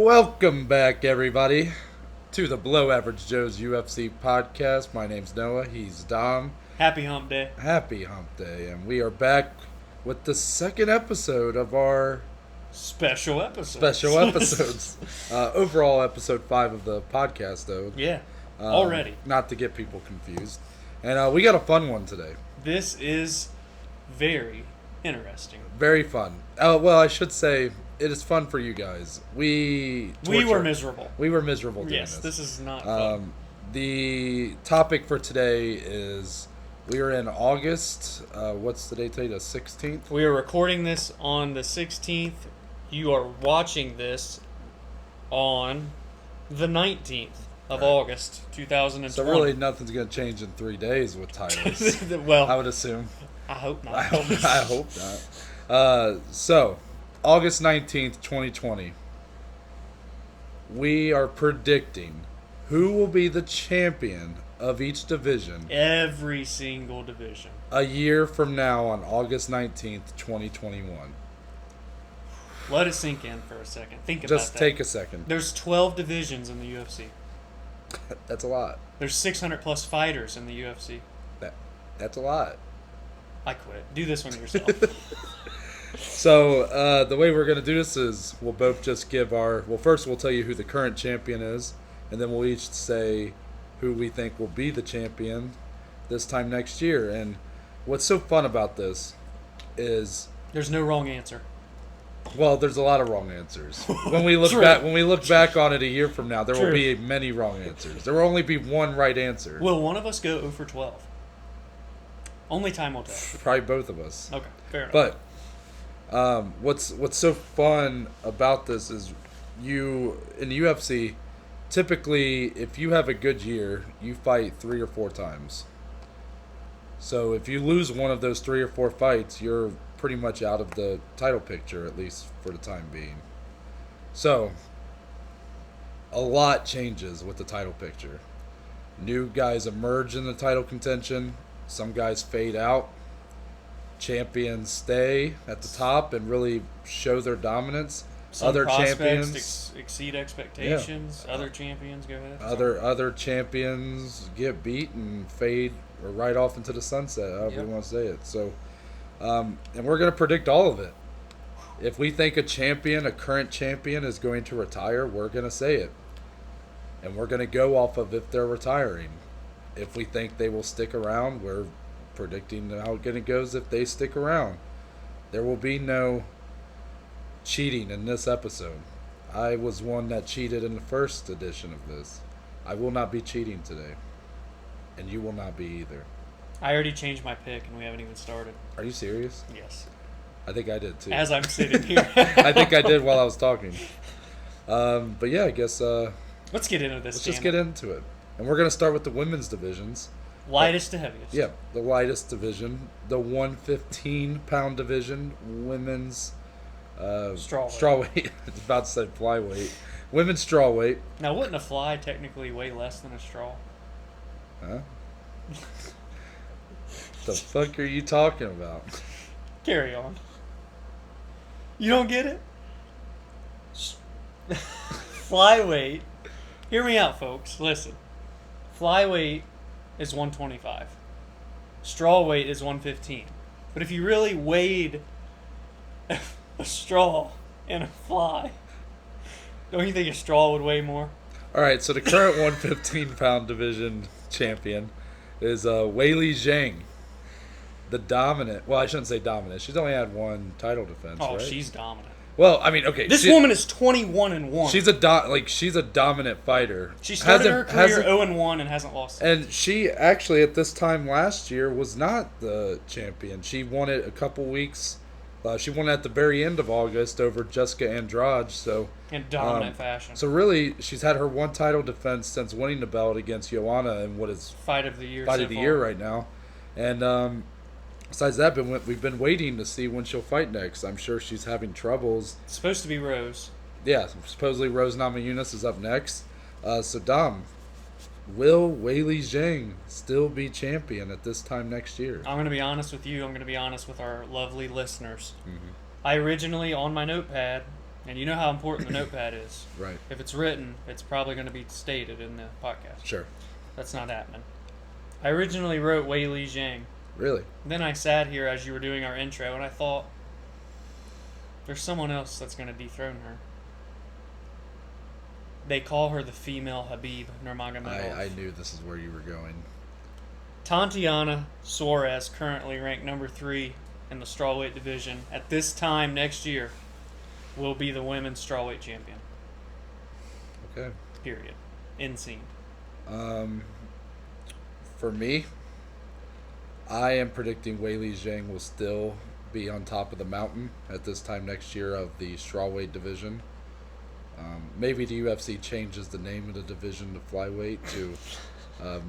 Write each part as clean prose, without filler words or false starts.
Welcome back, everybody, to the Below Average Joe's UFC podcast. My name's Noah. He's Dom. Happy Hump Day. Happy Hump Day, and we are back with the second episode of our Special episodes. Overall, episode 5 of the podcast, though. Yeah, already. Not to get people confused. And we got a fun one today. This is very interesting. Very fun. Well, I should say it is fun for you guys. We were miserable. We were miserable doing Yes, this is not fun. The topic for today is we are in August. What's the date today? The 16th? We are recording this on the 16th. You are watching this on the 19th of August, 2020. So really nothing's going to change in 3 days with titles. Well, I would assume. I hope not. I hope not. So, August 19th, 2020. We are predicting who will be the champion of each division. Every single division. A year from now on August 19th, 2021. Let it sink in for a second. Think about that. Just take a second. There's 12 divisions in the UFC. That's a lot. There's 600 plus fighters in the UFC. That's a lot. I quit. Do this one yourself. So, the way we're going to do this is we'll both just give our... Well, first we'll tell you who the current champion is, and then we'll each say who we think will be the champion this time next year. And what's so fun about this is... There's no wrong answer. Well, there's a lot of wrong answers. When we look back on it a year from now, there will be many wrong answers. There will only be one right answer. Will one of us go 0 for 12? Only time will tell. Probably both of us. Okay, fair enough. But what's so fun about this is you in the UFC, typically if you have a good year, you fight 3 or 4 times. So if you lose one of those 3 or 4 fights, you're pretty much out of the title picture, at least for the time being. So a lot changes with the title picture. New guys emerge in the title contention. Some guys fade out. Champions stay at the top and really show their dominance. Some other prospects champions exceed expectations. Yeah. Other champions go ahead. Other champions get beat and fade or right off into the sunset, however you want to say it. So, and we're going to predict all of it. If we think a current champion is going to retire, we're going to say it. And we're going to go off of if they're retiring. If we think they will stick around, we're predicting how it goes if they stick around. There will be no cheating in this episode. I was one that cheated in the first edition of this. I will not be cheating today. And you will not be either. I already changed my pick and we haven't even started. Are you serious? Yes. I think I did too. As I'm sitting here. I think I did while I was talking. But yeah, I guess... let's get into this. Let's just get into it. And we're going to start with the women's divisions. Lightest to heaviest. Yeah, the lightest division. The 115-pound division. Women's... strawweight. I was about to say flyweight. Women's strawweight. Now, wouldn't a fly technically weigh less than a straw? Huh? The fuck are you talking about? Carry on. You don't get it? Flyweight. Hear me out, folks. Listen. Flyweight is 125. Strawweight is 115. But if you really weighed a straw and a fly, don't you think a straw would weigh more? All right, so the current 115-pound division champion is Weili Zhang. The dominant. Well, I shouldn't say dominant. She's only had one title defense, right? Oh, she's dominant. Well, I mean, okay. This woman is 21-1. She's a dominant fighter. She started her career 0-1 and hasn't lost. And she actually, at this time last year, was not the champion. She won it a couple weeks. She won at the very end of August over Jessica Andrade. So in dominant fashion. So really, she's had her one title defense since winning the belt against Joanna in what is fight of the year right now. And besides that, we've been waiting to see when she'll fight next. I'm sure she's having troubles. It's supposed to be Rose. Yeah, supposedly Rose Namajunas is up next. So Dom, will Weili Zhang still be champion at this time next year? I'm going to be honest with you. I'm going to be honest with our lovely listeners. Mm-hmm. I originally, on my notepad, And you know how important the notepad is. Right. If it's written, it's probably going to be stated in the podcast. Sure. That's not happening. I originally wrote Wei Li Zhang. Really? Then I sat here as you were doing our intro, and I thought, there's someone else that's going to dethrone her. They call her the female Habib Nurmagomedov. I knew this is where you were going. Tatiana Suarez, currently ranked number 3 in the strawweight division, at this time next year, will be the women's strawweight champion. Okay. Period. End scene. For me, I am predicting Wei Li Zhang will still be on top of the mountain at this time next year of the strawweight division. Maybe the UFC changes the name of the division to flyweight to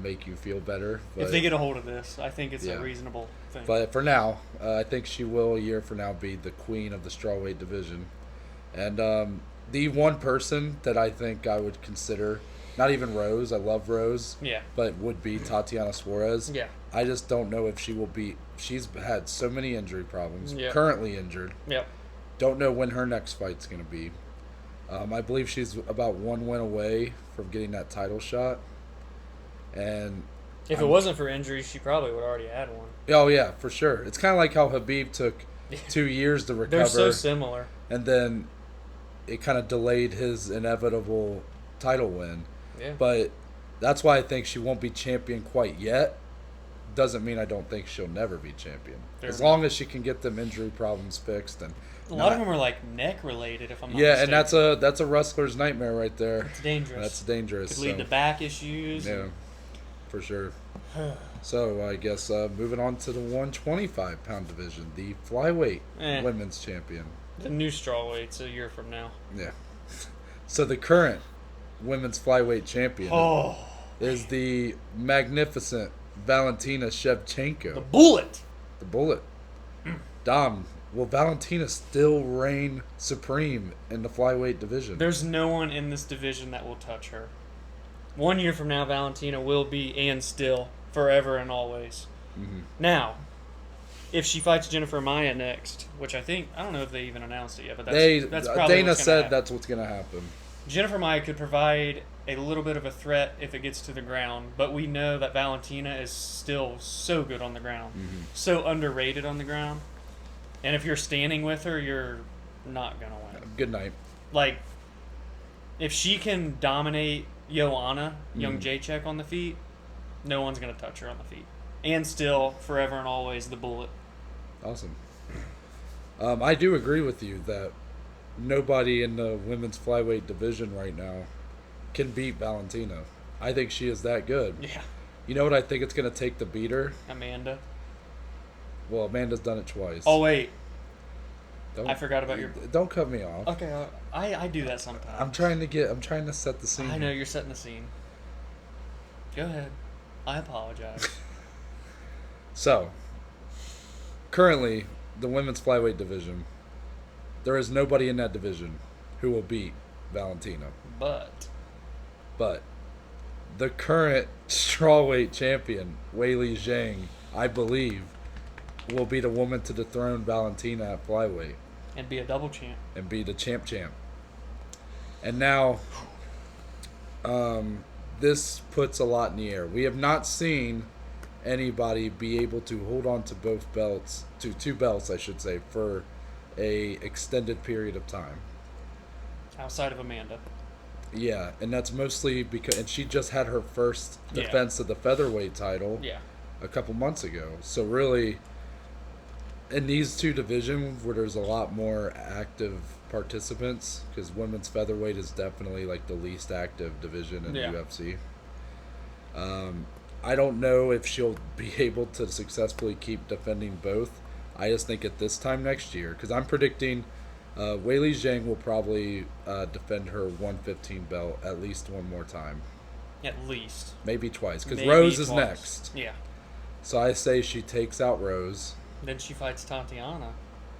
make you feel better. But, If they get a hold of this, I think it's a reasonable thing. But for now, I think she will, a year from now, be the queen of the strawweight division. And the one person that I think I would consider, not even Rose, I love Rose, but would be Tatiana Suarez. Yeah. I just don't know if she will be. She's had so many injury problems, Yep. currently injured. Yep. Don't know when her next fight's going to be. I believe she's about one win away from getting that title shot. And If it wasn't for injuries, she probably would already had one. oh yeah, for sure. It's kind of like how Habib took 2 years to recover. They're so similar. And then it kind of delayed his inevitable title win. Yeah. But that's why I think she won't be champion quite yet. Doesn't mean I don't think she'll never be champion. As long as she can get them injury problems fixed. And a lot of them are like neck related, if I'm not yeah, mistaken. and that's a wrestler's nightmare right there. It's dangerous. That's dangerous. Could lead to back issues. Yeah, for sure. So I guess moving on to the 125-pound division, the flyweight women's champion. The new strawweights a year from now. Yeah. So the current women's flyweight champion is the magnificent Valentina Shevchenko. The Bullet. The Bullet. Dom, will Valentina still reign supreme in the flyweight division? There's no one in this division that will touch her. 1 year from now, Valentina will be, and still, forever and always. Mm-hmm. Now, if she fights Jennifer Maia next, which I don't know if they even announced it yet, but that's probably Dana what's gonna said happen. that's what's going to happen. Jennifer Maia could provide a little bit of a threat if it gets to the ground, but we know that Valentina is still so good on the ground, so underrated on the ground. And if you're standing with her, you're not going to win. Good night. Like, if she can dominate Joanna, young Jacek on the feet, no one's going to touch her on the feet. And still, forever and always, the Bullet. Awesome. I do agree with you that nobody in the women's flyweight division right now can beat Valentina. I think she is that good. Yeah. You know what I think it's going to take to beat her? Amanda. Well, Amanda's done it twice. Oh, wait. Don't, I forgot about your... Don't cut me off. Okay, I do that sometimes. I'm trying to set the scene. I know, you're setting the scene. Go ahead. I apologize. So, currently, the women's flyweight division, there is nobody in that division who will beat Valentina. But the current strawweight champion, Wei Li Zhang, I believe, will be the woman to dethrone Valentina at flyweight. And be a double champ. And be the champ. And now, this puts a lot in the air. We have not seen anybody be able to hold on to both belts, to 2 belts, I should say, for a extended period of time. Outside of Amanda. Yeah, and that's mostly because, and she just had her first defense of the featherweight title a couple months ago. So really, in these 2 divisions where there's a lot more active participants, because women's featherweight is definitely like the least active division in the UFC. I don't know if she'll be able to successfully keep defending both. I just think at this time next year, because I'm predicting Wei Li Zhang will probably defend her 115 belt at least one more time. At least. Maybe twice, because Rose is twice. next. Yeah. So I say she takes out Rose. Then she fights Tatiana.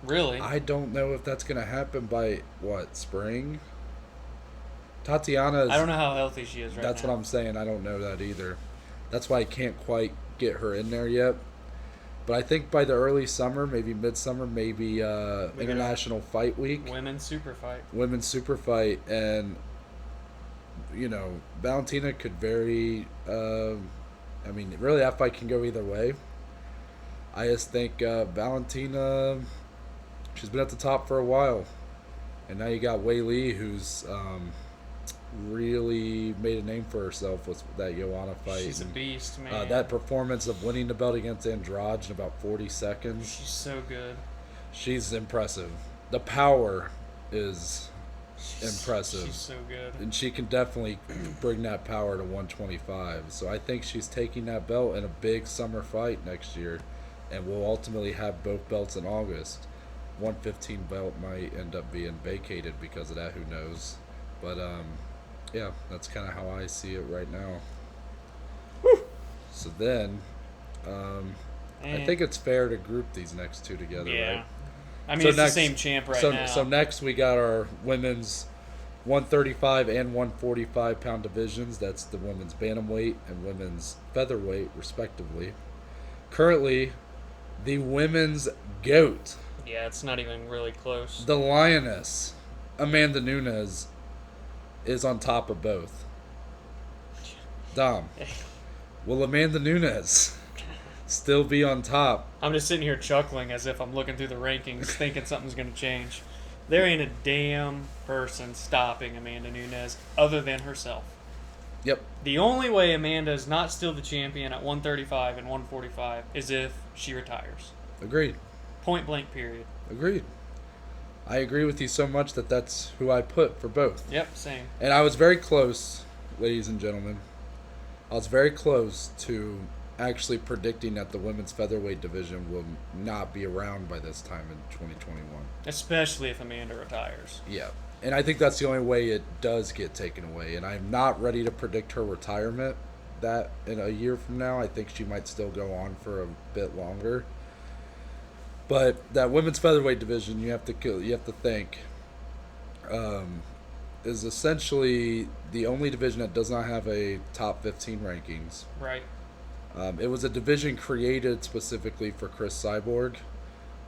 Really? I don't know if that's going to happen by, spring? Tatiana is... I don't know how healthy she is right now. That's what I'm saying. I don't know that either. That's why I can't quite get her in there yet. But I think by the early summer, maybe midsummer, maybe International Fight Week, Women's Super Fight. Women's Super Fight, and Valentina could very. I mean, really, that fight can go either way. I just think Valentina, she's been at the top for a while, and now you got Wei Li, who's really made a name for herself with that Joanna fight. She's a beast, man. That performance of winning the belt against Andrade in about 40 seconds. She's so good. She's impressive. The power is impressive. She's so good. And she can definitely bring that power to 125. So I think she's taking that belt in a big summer fight next year, and we'll ultimately have both belts in August. 115 belt might end up being vacated because of that. Who knows? But yeah, that's kind of how I see it right now. Woo! So then, I think it's fair to group these next two together, right? I mean, it's the same champ now. So next we got our women's 135 and 145 pound divisions. That's the women's bantamweight and women's featherweight, respectively. Currently, the women's GOAT. Yeah, it's not even really close. The Lioness, Amanda Nunes, is on top of both. Dom, will Amanda Nunes still be on top? I'm just sitting here chuckling as if I'm looking through the rankings thinking something's going to change. There ain't a damn person stopping Amanda Nunes other than herself. Yep. The only way Amanda is not still the champion at 135 and 145 is if she retires. Agreed. Point blank, period. Agreed. I agree with you so much that that's who I put for both. Yep, same. And I was very close, ladies and gentlemen. I was very close to actually predicting that the women's featherweight division will not be around by this time in 2021. Especially if Amanda retires. Yeah. And I think that's the only way it does get taken away. And I'm not ready to predict her retirement that in a year from now. I think she might still go on for a bit longer. But that women's featherweight division, you have to think, is essentially the only division that does not have a top 15 rankings. Right. It was a division created specifically for Chris Cyborg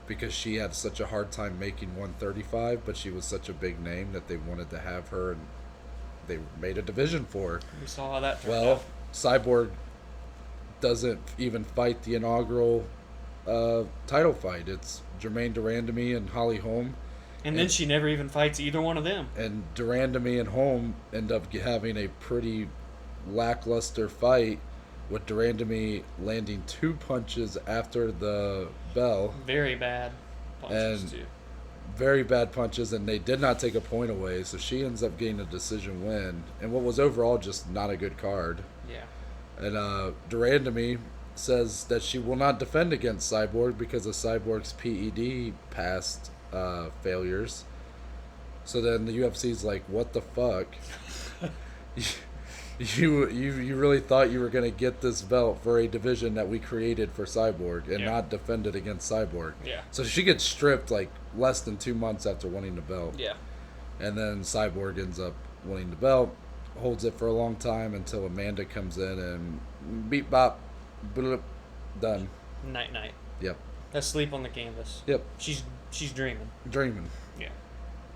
because she had such a hard time making 135, but she was such a big name that they wanted to have her, and they made a division for her. We saw how that turned out. Well, Cyborg doesn't even fight the inaugural title fight. It's Jermaine Durandamy and Holly Holm. And then she never even fights either one of them. And Durandamy and Holm end up having a pretty lackluster fight, with Durandamy landing 2 punches after the bell. Very bad punches, too. Very bad punches, and they did not take a point away, so she ends up getting a decision win. And what was overall just not a good card. Yeah. And Durandamy says that she will not defend against Cyborg because of Cyborg's PED past failures. So then the UFC's like, what the fuck? You really thought you were going to get this belt for a division that we created for Cyborg and not defend it against Cyborg. Yeah. So she gets stripped like less than 2 months after winning the belt. Yeah. And then Cyborg ends up winning the belt, holds it for a long time until Amanda comes in and beep bop, bloop, done. Night night. Yep. Asleep on the canvas. Yep. She's dreaming. Dreaming. Yeah.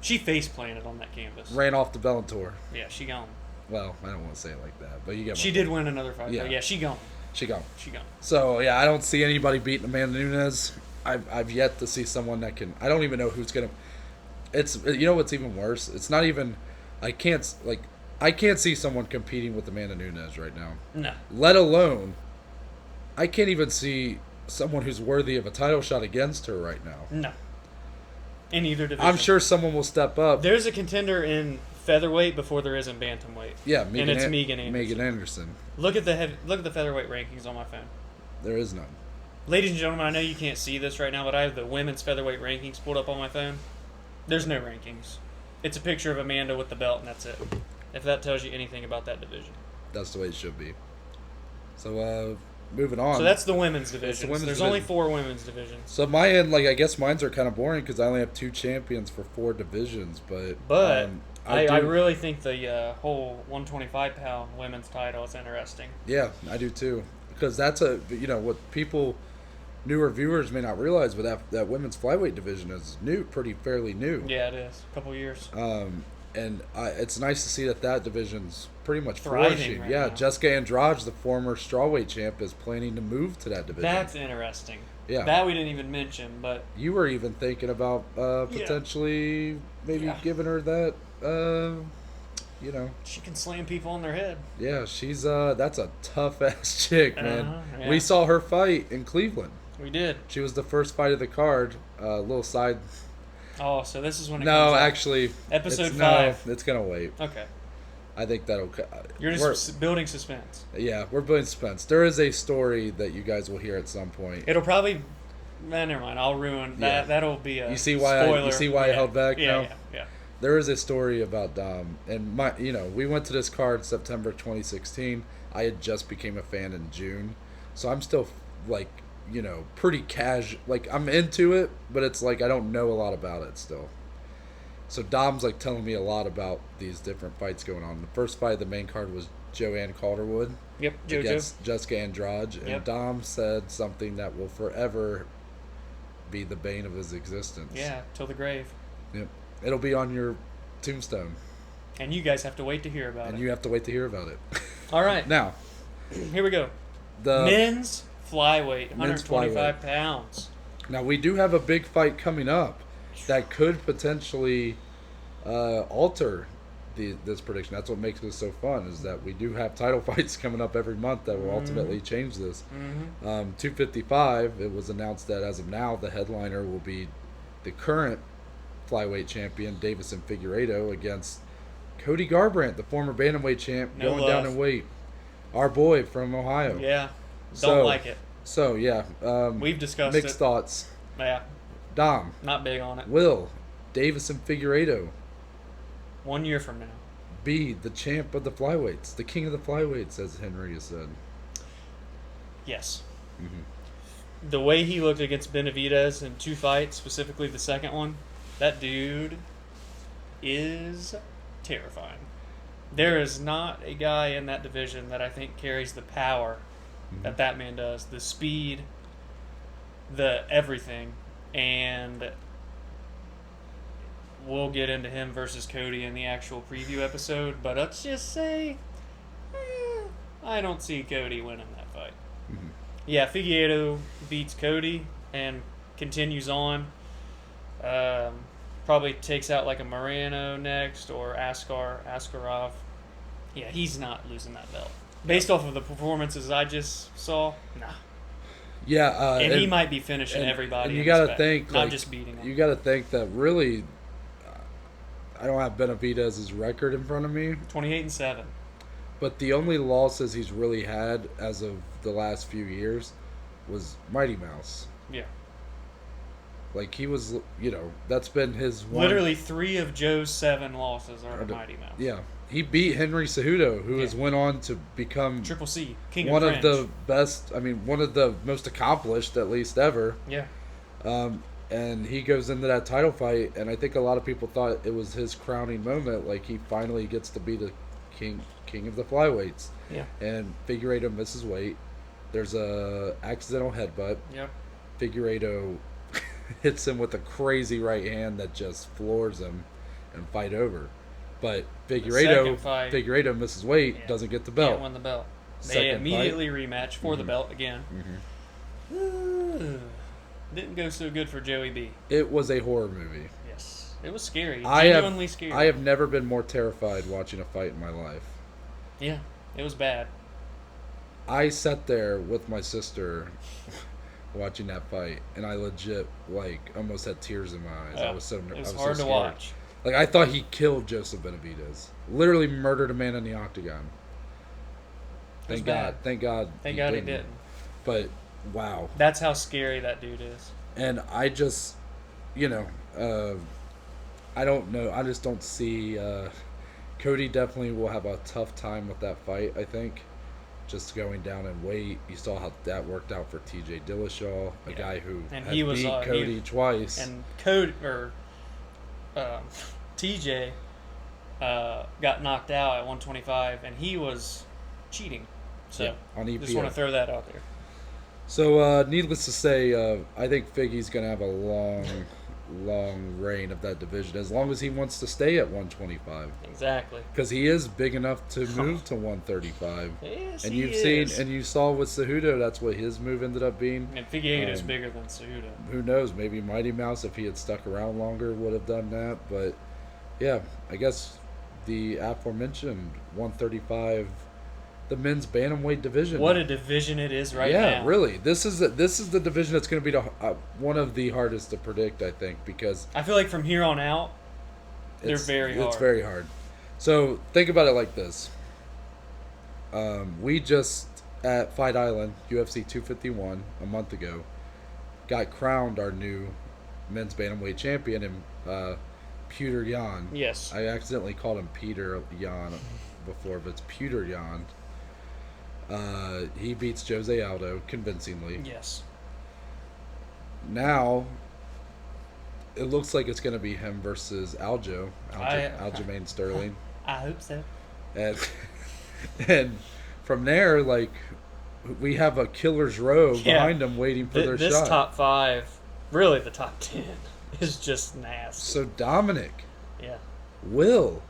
She face planted on that canvas. Ran off the Bellator. Yeah, she gone. Well, I don't want to say it like that, but you get. She did win another fight. Yeah, yeah, she gone. She gone. She gone. So yeah, I don't see anybody beating Amanda Nunes. I've yet to see someone that can. I don't even know who's gonna. It's what's even worse. It's not even. I can't see someone competing with Amanda Nunes right now. No. Let alone, I can't even see someone who's worthy of a title shot against her right now. No. In either division. I'm sure someone will step up. There's a contender in featherweight before there is in bantamweight. Yeah, and it's Megan Anderson. Megan Anderson. Look at the featherweight rankings on my phone. There is none. Ladies and gentlemen, I know you can't see this right now, but I have the women's featherweight rankings pulled up on my phone. There's no rankings. It's a picture of Amanda with the belt, and that's it. If that tells you anything about that division. That's the way it should be. So, moving on. So that's the women's division. There's division. only 4 women's divisions. So my end, I guess mines are kind of boring because I only have 2 champions for 4 divisions. But I really think the whole 125-pound women's title is interesting. Yeah, I do too. Because that's what people newer viewers may not realize, but that women's flyweight division is fairly new. Yeah, it is. A couple years. And it's nice to see that division's pretty much Thriving flourishing. right Yeah, now. Jessica Andrade, the former strawweight champ, is planning to move to that division. That's interesting. Yeah. That we didn't even mention, but You were even thinking about potentially maybe giving her that, she can slam people on their head. Yeah, she's that's a tough ass chick, man. Yeah. We saw her fight in Cleveland. We did. She was the first fight of the card. Little side. Oh, so this is when it No, comes out. actually, Episode 5. No, it's gonna wait. Okay. I think that'll. You're just building suspense. Yeah, we're building suspense. There is a story that you guys will hear at some point. It'll probably. Never mind. I'll ruin that. Yeah. That'll be a. You see why? Spoiler. I held back? Yeah, now? yeah. There is a story about Dom, and we went to this card September 2016. I had just became a fan in June, so I'm still pretty casual. Like, I'm into it, but it's like I don't know a lot about it still. So Dom's telling me a lot about these different fights going on. The first fight of the main card was Joanne Calderwood. Yep, JoJo. Against Jessica Andrade, and Yep. Dom said something that will forever be the bane of his existence. Yeah, till the grave. Yep. It'll be on your tombstone. And you guys have to wait to hear about And it. you have to wait to hear about it. All right. Now, Here we go. the Men's flyweight, Men's 125 pounds. now we do have a big fight coming up that could potentially alter this prediction. That's what makes this so fun, is that we do have title fights coming up every month that will ultimately change this. 255, it was announced that as of now, the headliner will be the current flyweight champion, Davison Figueiredo, against Cody Garbrandt, the former bantamweight champ, No going down love. in weight. Our boy from Ohio. Yeah. So- Don't like it. So, yeah. We've discussed mixed it. thoughts. Yeah. Dom, Not big on it. will Davison Figueiredo 1 year from now. be the champ of the flyweights, the king of the flyweights, as Henry has said? Yes. Mm-hmm. The way he looked against Benavidez in 2 fights, specifically the second one, that dude is terrifying. There is not a guy in that division that I think carries the power that man does. The speed, the everything. And we'll get into him versus Cody in the actual preview episode, but let's just say I don't see Cody winning that fight. Mhm. Yeah, Figueiredo beats Cody and continues on. Probably takes out like a Moreno next or Askarov. Yeah, he's not losing that belt. Based off of the performances I just saw, nah. Yeah, And he might be finishing everybody. And you in got to respect, think, not just beating them. You got to think that really, I don't have Benavidez's record in front of me, 28-7. but the only losses he's really had as of the last few years was Mighty Mouse. Yeah. Like, he was, that's been his one. Literally 3 of Joe's 7 losses are to Mighty Mouse. Yeah. He beat Henry Cejudo, who has went on to become Triple C, King one of of French. the best, one of the most accomplished, at least ever. Yeah. And he goes into that title fight, and I think a lot of people thought it was his crowning moment. Like, he finally gets to be the king of the flyweights. Yeah. And Figueiredo misses weight. There's a accidental headbutt. Yep. Figueiredo hits him with a crazy right hand that just floors him, and fight over. But Figueiredo misses weight, doesn't get the belt. Can't win the belt. They Second immediately rematch for the belt again. Mm-hmm. Didn't go so good for Joey B. It was a horror movie. Yes. It was scary. I Genuinely scary. have never been more terrified watching a fight in my life. Yeah. It was bad. I sat there with my sister watching that fight, and I legit almost had tears in my eyes. I was so It was I was hard so to scared. watch. Like, I thought he killed Joseph Benavidez. Literally murdered a man in the octagon. was Thank bad. God. Thank God. Thank God he didn't. But wow. That's how scary that dude is. And I just, I don't know. I just don't see. Cody definitely will have a tough time with that fight, I think. Just going down in weight. You saw how that worked out for TJ Dillashaw, a guy who And has he was, beat Cody twice. And TJ got knocked out at 125, and he was cheating. So on EPO. just want to throw that out there. So, needless to say, I think Figgy's going to have a long, long reign of that division as long as he wants to stay at 125. Exactly. Because he is big enough to move to 135. Yes, And he you've is. seen, and you saw with Cejudo, that's what his move ended up being. And Figueiredo is bigger than Cejudo. Who knows? Maybe Mighty Mouse, if he had stuck around longer, would have done that. But yeah, I guess the aforementioned 135, the men's bantamweight division. What a division it is right now. Yeah, really. This is the division that's going to be one of the hardest to predict, I think, because I feel like from here on out, they're very hard. It's very hard. So think about it like this. We just at Fight Island, UFC 251, a month ago, got crowned our new men's bantamweight champion in Peter Yan. Yes. I accidentally called him Peter Yan before, but it's Peter Yan. He beats Jose Aldo convincingly. Yes. Now, it looks like it's going to be him versus Aljamain Sterling. I hope so. And from there, like, we have a killer's row behind them waiting for their shot. This top 5, really the top 10, is just nasty. So Dominic, Yeah. Will,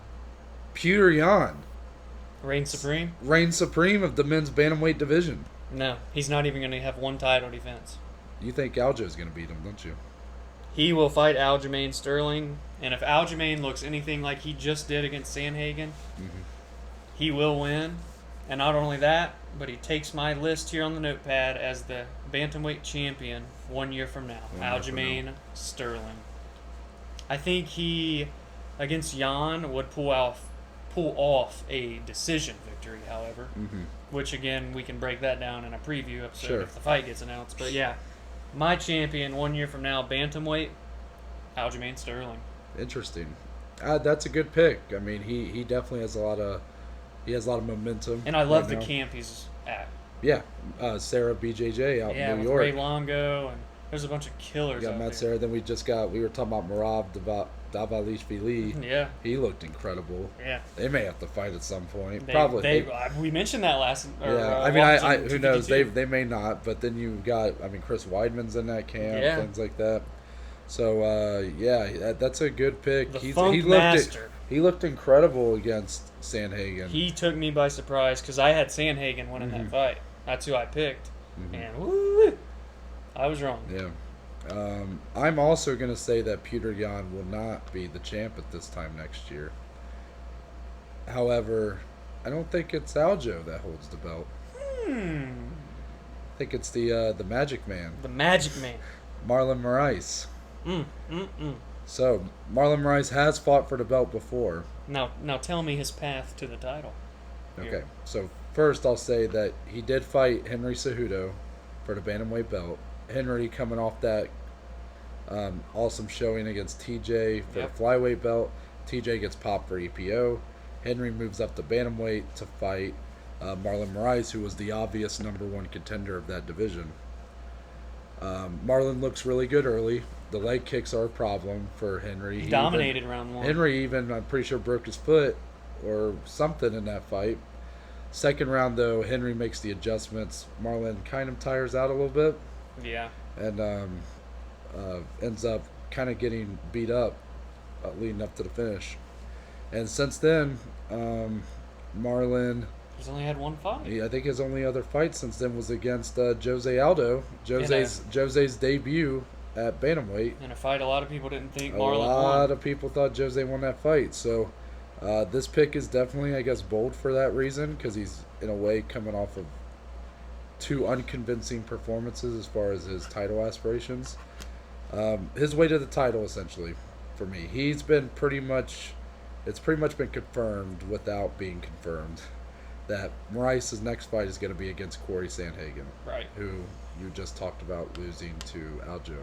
Peter Yan, Reign supreme? reign supreme of the men's bantamweight division. No, he's not even going to have one title defense. You think Aljo's going to beat him, don't you? He will fight Aljamain Sterling, and if Aljamain looks anything like he just did against Sanhagen, he will win. And not only that, but he takes my list here on the notepad as the bantamweight champion 1 year from now. Aljamain Sterling. I think he, against Jan, would pull off a decision victory, however. Which, again, we can break that down in a preview episode if the fight gets announced. But, yeah, my champion 1 year from now, bantamweight, Aljamain Sterling. Interesting. That's a good pick. I mean, he definitely has a lot of momentum. And I love right the now. camp he's at. Yeah, Sarah BJJ out in New with York. Ray Longo, and there's a bunch of killers We got out Matt there. Sarah. Then we were talking about Marav Davalishvili. Yeah, He looked incredible. yeah. They may have to fight at some point. They, Probably. we mentioned that last. Yeah, I mean, who knows? They may not. But then you got, Chris Weidman's in that camp, things like that. So that's a good pick. The Funk Master. He looked incredible against Sanhagen. He took me by surprise because I had Sanhagen winning that fight. That's who I picked, and woo, I was wrong. Yeah. I'm also going to say that Peter Yan will not be the champ at this time next year. However, I don't think it's Aljo that holds the belt. I think it's the Magic Man. The Magic Man. Marlon Moraes. So, Marlon Moraes has fought for the belt before. Now tell me his path to the title. Okay, so first I'll say that he did fight Henry Cejudo for the bantamweight belt. Henry coming off that awesome showing against TJ for the flyweight belt. TJ gets popped for EPO. Henry moves up to bantamweight to fight Marlon Moraes, who was the obvious number one contender of that division. Marlon looks really good early. The leg kicks are a problem for Henry. He dominated round 1. Henry even, I'm pretty sure, broke his foot or something in that fight. Second round, though, Henry makes the adjustments. Marlon kind of tires out a little bit. Yeah. And ends up kind of getting beat up leading up to the finish. And since then, Marlon... He's only had one fight. I think his only other fight since then was against Jose Aldo. Jose's debut at bantamweight. In a fight a lot of people didn't think A Marlon lot won. of people thought Jose won that fight. So this pick is definitely, I guess, bold for that reason, because he's, in a way, coming off of two unconvincing performances as far as his title aspirations. His way to the title, essentially, for me. It's pretty much been confirmed without being confirmed that Moraes' next fight is going to be against Corey Sandhagen, Right. who you just talked about losing to Aljo.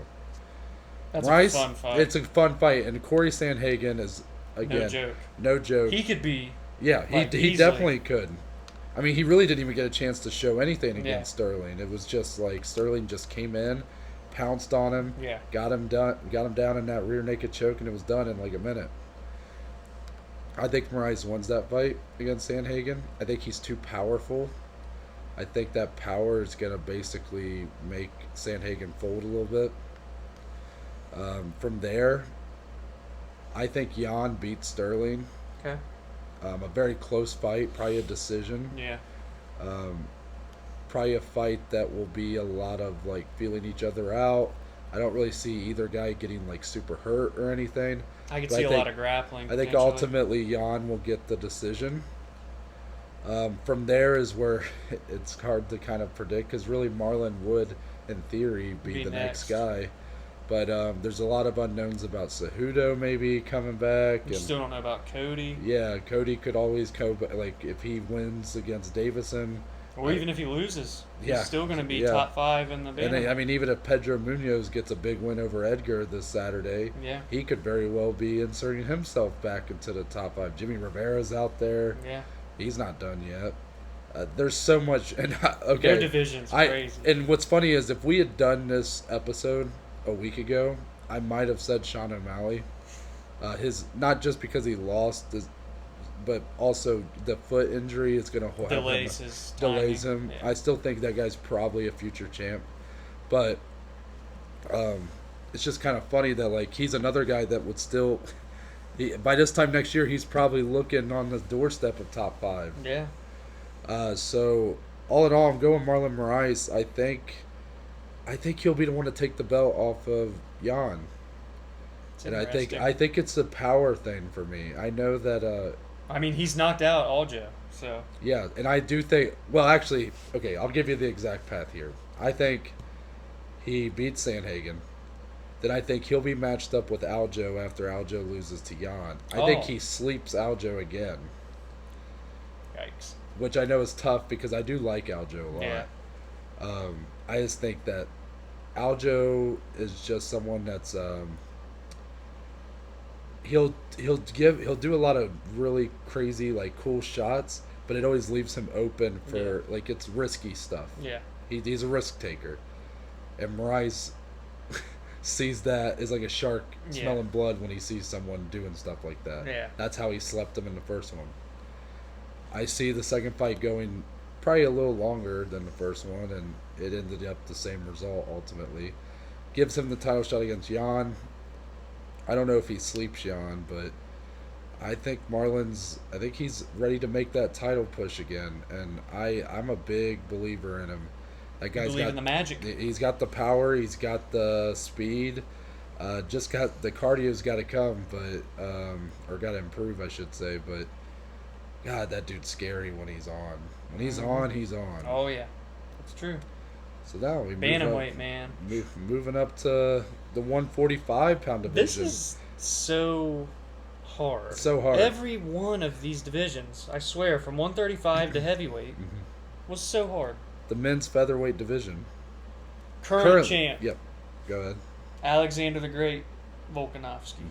That's Moraes, a fun fight. It's a fun fight, and Corey Sandhagen is, again, no joke. He could be. Yeah, he easily. definitely could. I mean, he really didn't even get a chance to show anything against Sterling. It was just like Sterling just came in, pounced on him, got him down in that rear naked choke, and it was done in like a minute. I think Moraes wins that fight against Sandhagen. I think he's too powerful I think that power is going to basically make Sandhagen fold a little bit. From there, I think Jan beats Sterling. Okay. A very close fight, probably a decision. Yeah. Um, Probably a fight that will be a lot of like feeling each other out. I don't really see either guy getting like super hurt or anything. I could But see a lot of grappling. I think potentially. ultimately Jan will get the decision. From there is where it's hard to kind of predict because really Marlon would, in theory, be the next guy. But there's a lot of unknowns about Cejudo maybe coming back. We still don't know about Cody. Yeah, Cody could always go, like if he wins against Davison. Or even if he loses, he's still going to be top 5 in the bantamweight. And I mean, even if Pedro Munoz gets a big win over Edgar this Saturday, he could very well be inserting himself back into the top 5. Jimmy Rivera's out there. Yeah. He's not done yet. There's so much. And their division's crazy. And what's funny is if we had done this episode a week ago, I might have said Sean O'Malley. Not just because he lost, but also the foot injury is going to delays him. Yeah. I still think that guy's probably a future champ, but it's just kind of funny that like he's another guy that would still. By this time next year, he's probably looking on the doorstep of top 5. Yeah. So all in all, I'm going Marlon Moraes. I think he'll be the one to take the belt off of Jan. And I think it's a power thing for me. I know that. I mean, he's knocked out Aljo, so. Yeah, and I do think. Well, actually, okay, I'll give you the exact path here. I think he beats Sandhagen. Then I think he'll be matched up with Aljo after Aljo loses to Jan. I think he sleeps Aljo again. Yikes. Which I know is tough because I do like Aljo a lot. Yeah. I just think that Aljo is just someone that's he'll do a lot of really crazy like cool shots, but it always leaves him open for like it's risky stuff. Yeah. He's a risk taker. And Moraes sees that as like a shark smelling blood when he sees someone doing stuff like that. Yeah. That's how he slept him in the first one. I see the second fight going probably a little longer than the first one, and it ended up the same result ultimately. Gives him the title shot against Jan. I don't know if he sleeps Jan, but I think he's ready to make that title push again, and I'm a big believer in him. That guy's got in the magic. He's got the power. He's got the speed. Just got the cardio's got to come, but or got to improve, I should say. But God, that dude's scary when he's on. When he's on, he's on. Oh yeah, that's true. So now we bantamweight, man. Moving up to the 145-pound division. This is so hard. So hard. Every one of these divisions, I swear, from 135 to heavyweight, was so hard. The men's featherweight division. Current champ. Yep. Go ahead. Alexander the Great Volkanovski.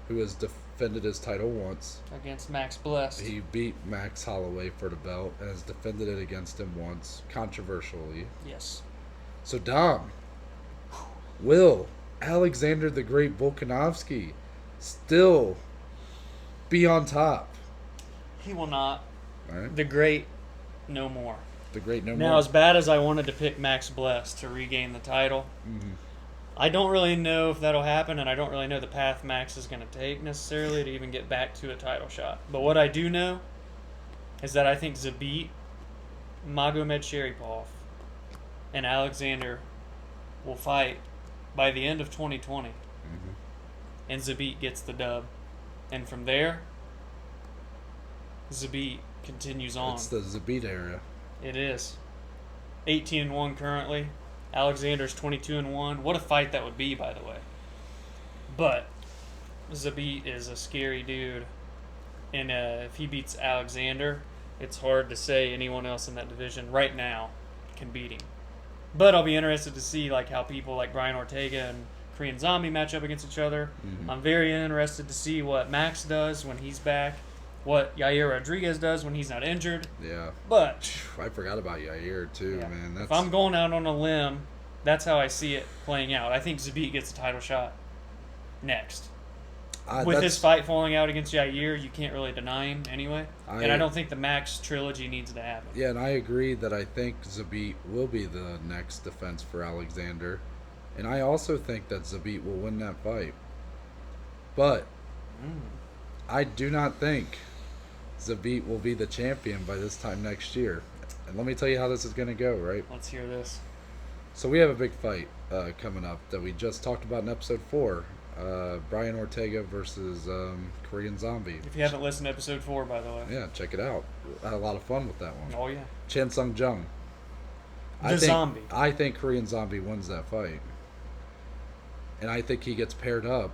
Who has defended his title once. Against Max Blessed. He beat Max Holloway for the belt and has defended it against him once, controversially. Yes. So, Dom, will Alexander the Great Volkanovski still be on top? He will not. All right. The Great, no more. The Great, no more. Now, as bad as I wanted to pick Max Blessed to regain the title, I don't really know if that'll happen, and I don't really know the path Max is going to take necessarily to even get back to a title shot. But what I do know is that I think Zabit, Magomed Sharipov, and Alexander will fight by the end of 2020. And Zabit gets the dub. And from there, Zabit continues on. It's the Zabit era. It is. 18-1 currently. Alexander's 22-1. What a fight that would be, by the way. But Zabit is a scary dude, and if he beats Alexander, it's hard to say anyone else in that division right now can beat him. But I'll be interested to see like how people like Brian Ortega and Korean Zombie match up against each other. I'm very interested to see what Max does when he's back, what Yair Rodriguez does when he's not injured. Yeah. But I forgot about Yair too, man. If I'm going out on a limb, that's how I see it playing out. I think Zabit gets a title shot next. With his fight falling out against Yair, you can't really deny him anyway. And I don't think the Max trilogy needs to happen. Yeah, and I agree that I think Zabit will be the next defense for Alexander. And I also think that Zabit will win that fight. But I do not think Zabit will be the champion by this time next year. And let me tell you how this is going to go, right? Let's hear this. So we have a big fight coming up that we just talked about in episode 4. Brian Ortega versus Korean Zombie. If you haven't listened to episode 4, by the way. Yeah, check it out. I had a lot of fun with that one. Oh, yeah. Chen Sung Jung. Zombie. I think Korean Zombie wins that fight. And I think he gets paired up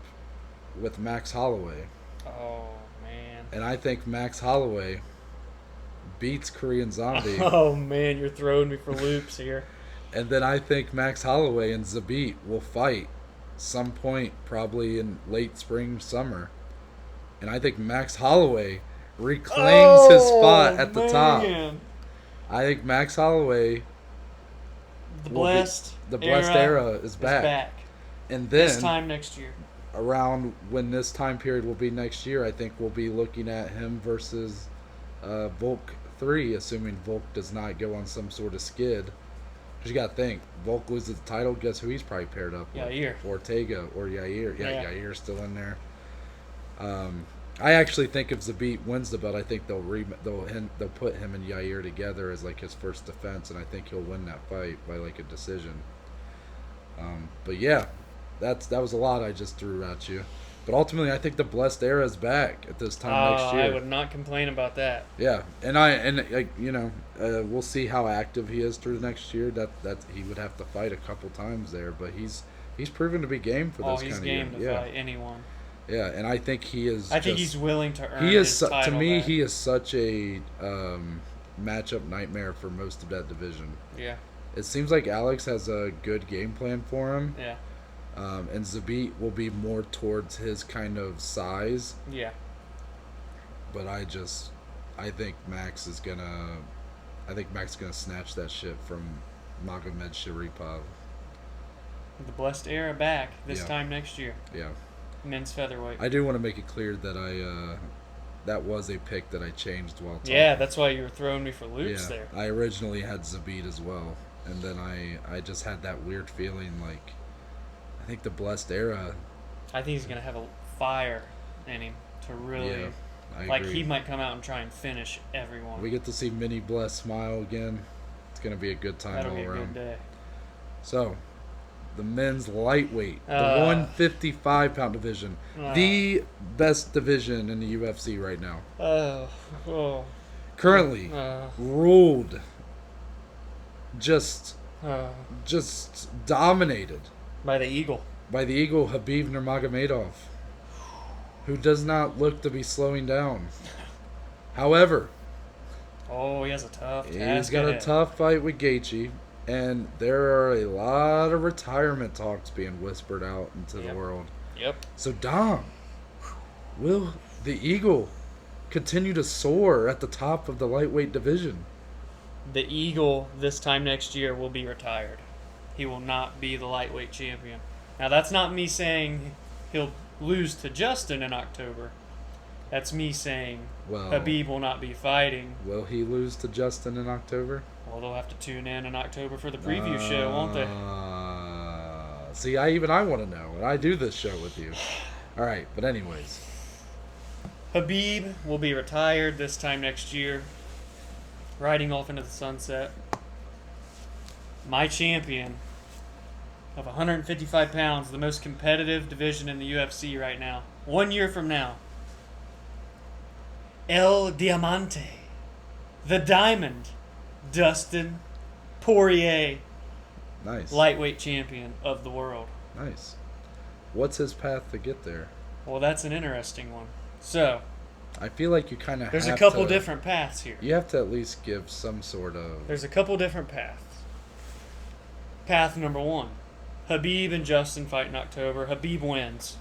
with Max Holloway. Oh, man. And I think Max Holloway beats Korean Zombie. Oh, man, you're throwing me for loops here. And then I think Max Holloway and Zabit will fight some point, probably in late spring, summer. And I think Max Holloway reclaims his spot at the top. I think Max Holloway, the blessed era is back. And then this time next year, around when this time period will be next year, I think we'll be looking at him versus Volk 3, assuming Volk does not go on some sort of skid. Because you got to think, Volk loses the title, guess who he's probably paired up with? Yair. Ortega or Yair. Yeah, Yair's still in there. I actually think if Zabit wins the belt, I think they'll put him and Yair together as like his first defense, and I think he'll win that fight by like a decision. But yeah, that was a lot I just threw at you. But ultimately, I think the blessed era is back at this time next year. I would not complain about that. Yeah, we'll see how active he is through the next year. That he would have to fight a couple times there, but he's proven to be game for this kind of year. He's game to fight anyone. Yeah, and I think he is. I think he's willing to earn his title. To me, he is such a matchup nightmare for most of that division. Yeah. It seems like Alex has a good game plan for him. Yeah. And Zabit will be more towards his kind of size. Yeah. But I think Max is gonna snatch that shit from Magomed Sharipov. The blessed era back this time next year. Yeah. Men's featherweight. I do want to make it clear that that was a pick that I changed while talking. Yeah, that's why you were throwing me for loops there. I originally had Zabit as well, and then I just had that weird feeling like I think the blessed era. I think he's gonna have a fire in him to really. Yeah, I agree. He might come out and try and finish everyone. We get to see Mini Bless smile again. It's gonna be a good time That'll all be a around. good day. So, the men's lightweight, the 155-pound division, the best division in the UFC right now. Currently ruled, just dominated by the Eagle. By the Eagle, Khabib Nurmagomedov, who does not look to be slowing down. However, he has a tough task. He's got a tough fight with Gaethje, and there are a lot of retirement talks being whispered out into the world. Yep. So, Dom, will the Eagle continue to soar at the top of the lightweight division? The Eagle this time next year will be retired. He will not be the lightweight champion. Now, that's not me saying he'll lose to Justin in October. That's me saying Khabib will not be fighting. Will he lose to Justin in October? Well, they'll have to tune in October for the preview show, won't they? See, I want to know, and I do this show with you. All right, but anyways. Khabib will be retired this time next year, riding off into the sunset. My champion of 155 pounds, the most competitive division in the UFC right now. 1 year from now, El Diamante, the Diamond, Dustin Poirier. Nice. Lightweight champion of the world. Nice. What's his path to get there? Well, that's an interesting one. So, I feel like you kind of there's a couple different paths here. You have to at least give some sort of... There's a couple different paths. Path number 1. Khabib and Justin fight in October. Khabib wins.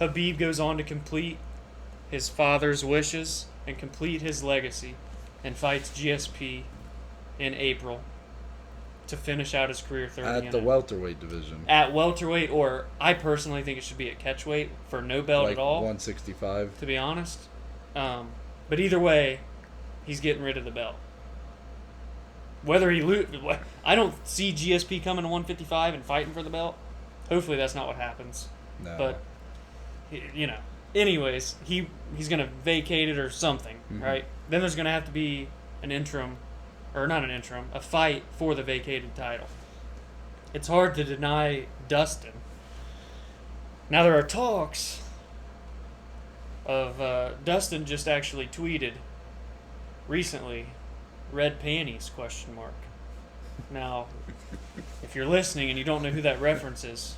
Khabib goes on to complete his father's wishes and complete his legacy and fights GSP in April. to finish out his career 30 at the welterweight division. At welterweight, or I personally think it should be at catchweight for no belt like at all. 165. To be honest. But either way, he's getting rid of the belt. Whether he I don't see GSP coming to 155 and fighting for the belt. Hopefully that's not what happens. No. But, anyways, he's going to vacate it or something, right? Then there's going to have to be an interim, or not an interim, a fight for the vacated title. It's hard to deny Dustin. Now there are talks of Dustin just actually tweeted recently, red panties, ? Now, if you're listening and you don't know who that reference is,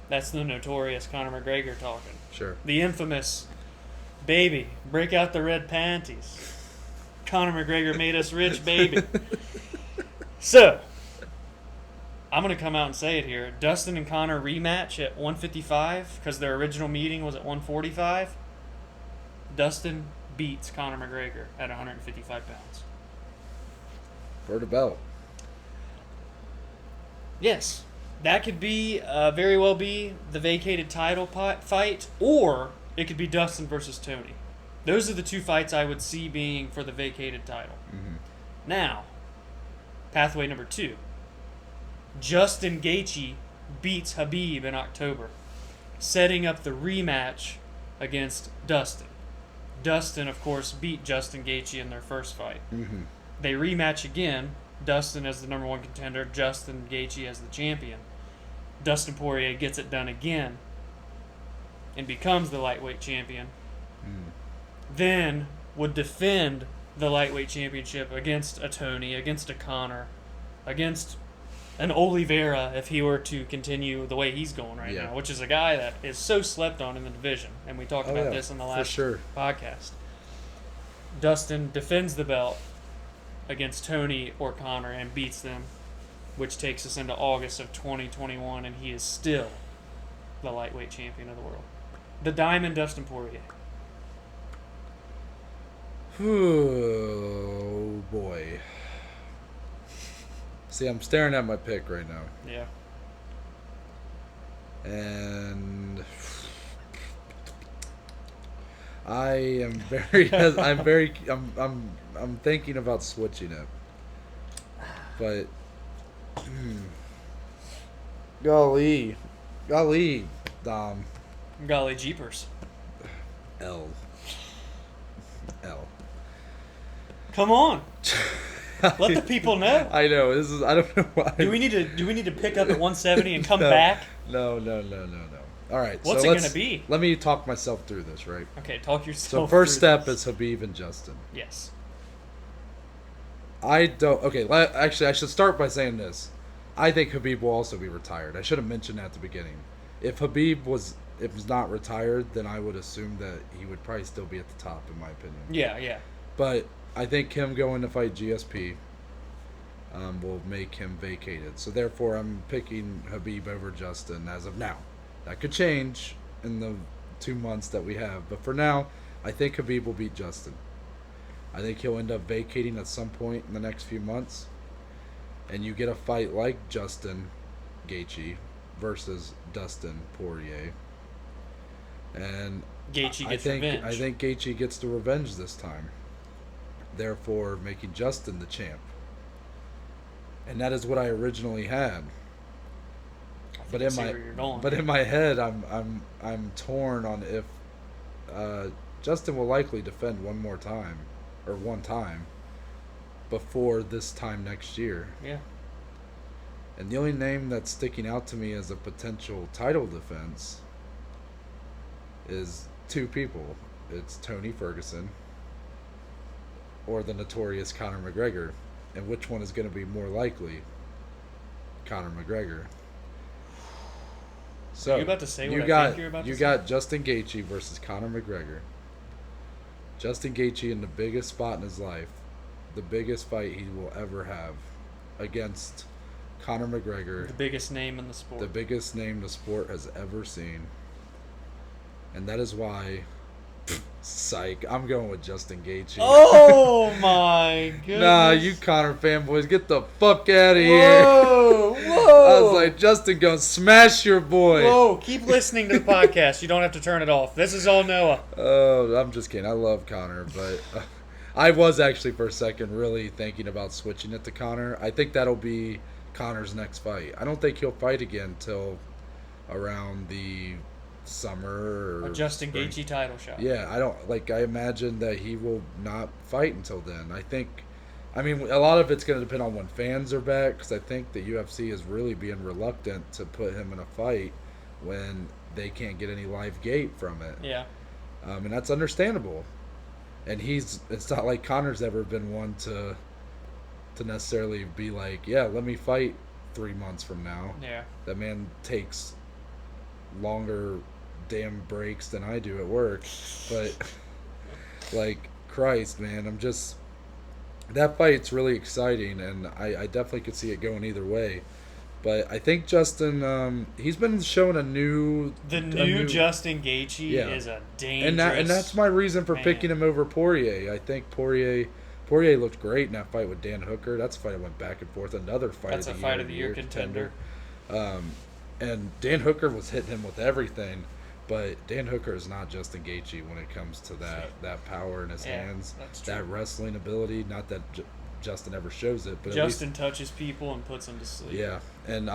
that's the notorious Conor McGregor talking. Sure. The infamous, baby, break out the red panties. Conor McGregor made us rich, baby. So, I'm going to come out and say it here. Dustin and Conor rematch at 155 because their original meeting was at 145. Dustin beats Conor McGregor at 155 pounds. For the belt. Yes. That could be, very well be, the vacated title fight, or it could be Dustin versus Tony. Those are the two fights I would see being for the vacated title. Now, pathway number 2. Justin Gaethje beats Khabib in October, setting up the rematch against Dustin. Dustin, of course, beat Justin Gaethje in their first fight. They rematch again, Dustin as the number 1 contender, Justin Gaethje as the champion. Dustin Poirier gets it done again and becomes the lightweight champion. Then would defend the lightweight championship against a Tony, against a Conor, against an Oliveira if he were to continue the way he's going right now, which is a guy that is so slept on in the division. And we talked about this in the last podcast. Dustin defends the belt against Tony or Conor and beats them, which takes us into August of 2021, and he is still the lightweight champion of the world. The Diamond Dustin Poirier. Oh, boy. See, I'm staring at my pick right now. Yeah. And I am I'm thinking about switching it. But golly, Dom. Golly jeepers. L. Come on. Let the people know. I know. I don't know why. Do we need to pick up at 170 and come back? No. All right. What's it going to be? Let me talk myself through this, right? Okay, talk yourself So first through step this. is Khabib and Justin. Yes. Actually, I should start by saying this. I think Khabib will also be retired. I should have mentioned that at the beginning. If Khabib was not retired, then I would assume that he would probably still be at the top, in my opinion. Yeah. But I think him going to fight GSP will make him vacated. So therefore, I'm picking Khabib over Justin as of now. That could change in the 2 months that we have. But for now, I think Khabib will beat Justin. I think he'll end up vacating at some point in the next few months. And you get a fight like Justin Gaethje versus Dustin Poirier. And Gaethje gets revenge. revenge. I think Gaethje gets the revenge this time. Therefore, making Justin the champ. And that is what I originally had. But in my head, I'm torn on if Justin will likely defend one time before this time next year. Yeah. And the only name that's sticking out to me as a potential title defense is 2 people. It's Tony Ferguson or the notorious Conor McGregor. And which one is going to be more likely? Conor McGregor. So are you about to say what I think you're about to say? You got Justin Gaethje versus Conor McGregor. Justin Gaethje in the biggest spot in his life, the biggest fight he will ever have against Conor McGregor. The biggest name in the sport. The biggest name the sport has ever seen. And that is why, psych, I'm going with Justin Gaethje. Oh my goodness. Nah, you Connor fanboys, get the fuck out of here. Whoa! I was like, Justin gonna smash your boy. Whoa, keep listening to the podcast. You don't have to turn it off. This is all Noah. Oh, I'm just kidding. I love Connor, but I was actually for a second really thinking about switching it to Connor. I think that'll be Connor's next fight. I don't think he'll fight again till around the summer or A Justin spring. Gaethje title shot. Yeah, I imagine that he will not fight until then. I mean, a lot of it's going to depend on when fans are back, because I think the UFC is really being reluctant to put him in a fight when they can't get any live gate from it. Yeah. And that's understandable. And it's not like Connor's ever been one to necessarily be like, yeah, let me fight 3 months from now. Yeah. That man takes longer damn breaks than I do at work. But, like, Christ, man, that fight's really exciting, and I definitely could see it going either way. But I think Justin, he's been showing a new Justin Gaethje is a dangerous and that's my reason for man. picking him over Poirier. I think Poirier looked great in that fight with Dan Hooker. That's a fight that went back and forth. Another fight That's of the a fight of the year contender. And Dan Hooker was hitting him with everything. But Dan Hooker is not Justin Gaethje when it comes to that power in his hands, that wrestling ability. Not that Justin ever shows it, but Justin touches people and puts them to sleep. Yeah, and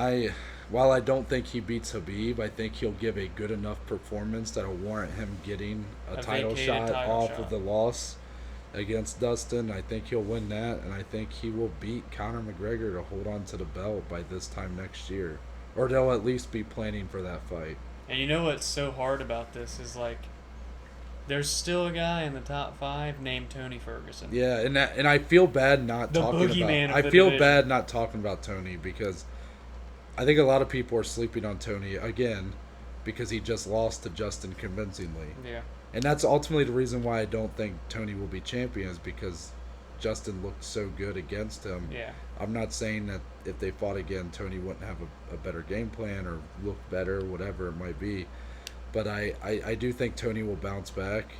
while I don't think he beats Khabib, I think he'll give a good enough performance that'll warrant him getting a title shot off of the loss against Dustin. I think he'll win that, and I think he will beat Conor McGregor to hold on to the belt by this time next year, or they'll at least be planning for that fight. And you know what's so hard about this is, like, there's still a guy in the top 5 named Tony Ferguson. Yeah, and I feel bad not talking about. I feel bad not talking about Tony, because I think a lot of people are sleeping on Tony again because he just lost to Justin convincingly. Yeah. And that's ultimately the reason why I don't think Tony will be champion, is because Justin looked so good against him. Yeah. I'm not saying that if they fought again, Tony wouldn't have a better game plan or look better, whatever it might be. But I do think Tony will bounce back,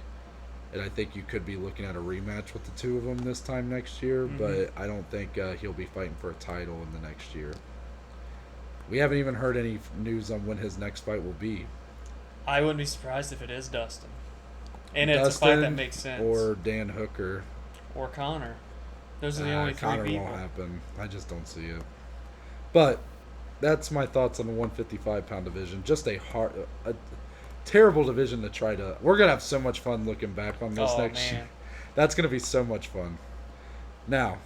and I think you could be looking at a rematch with the two of them this time next year, but I don't think he'll be fighting for a title in the next year. We haven't even heard any news on when his next fight will be. I wouldn't be surprised if it is Dustin. And it's a fight that makes sense. Or Dan Hooker. Or Conor. Those are the only three Conor people. won't happen. I just don't see it. But that's my thoughts on the 155-pound division. Just a terrible division to try to... We're going to have so much fun looking back on this next year. That's going to be so much fun. Now,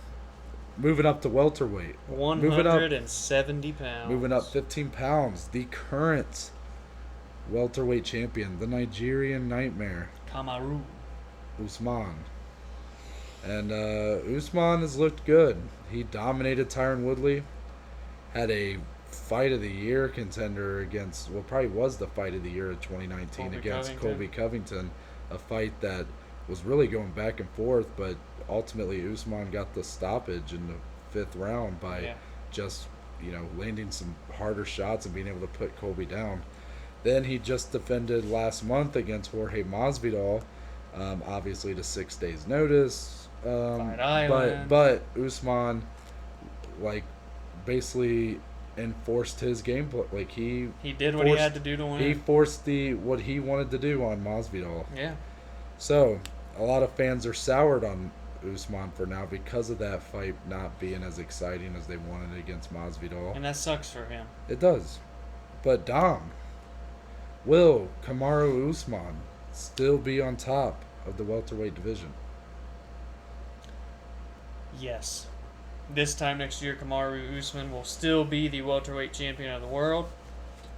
moving up to welterweight. 170 pounds. Moving up 15 pounds. The current welterweight champion, the Nigerian Nightmare, Kamaru Usman. And Usman has looked good. He dominated Tyron Woodley. Had a fight of the year contender against, well, probably was the fight of the year of 2019 against Colby Covington. A fight that was really going back and forth, but ultimately Usman got the stoppage in the 5th round by just, landing some harder shots and being able to put Colby down. Then he just defended last month against Jorge Masvidal, obviously to 6 days notice. But Usman, basically enforced his gameplay. He did what he had to do to win. He forced what he wanted to do on Masvidal. Yeah. So a lot of fans are soured on Usman for now because of that fight not being as exciting as they wanted it against Masvidal. And that sucks for him. It does. But Dom, will Kamaru Usman still be on top of the welterweight division? Yes. This time next year, Kamaru Usman will still be the welterweight champion of the world.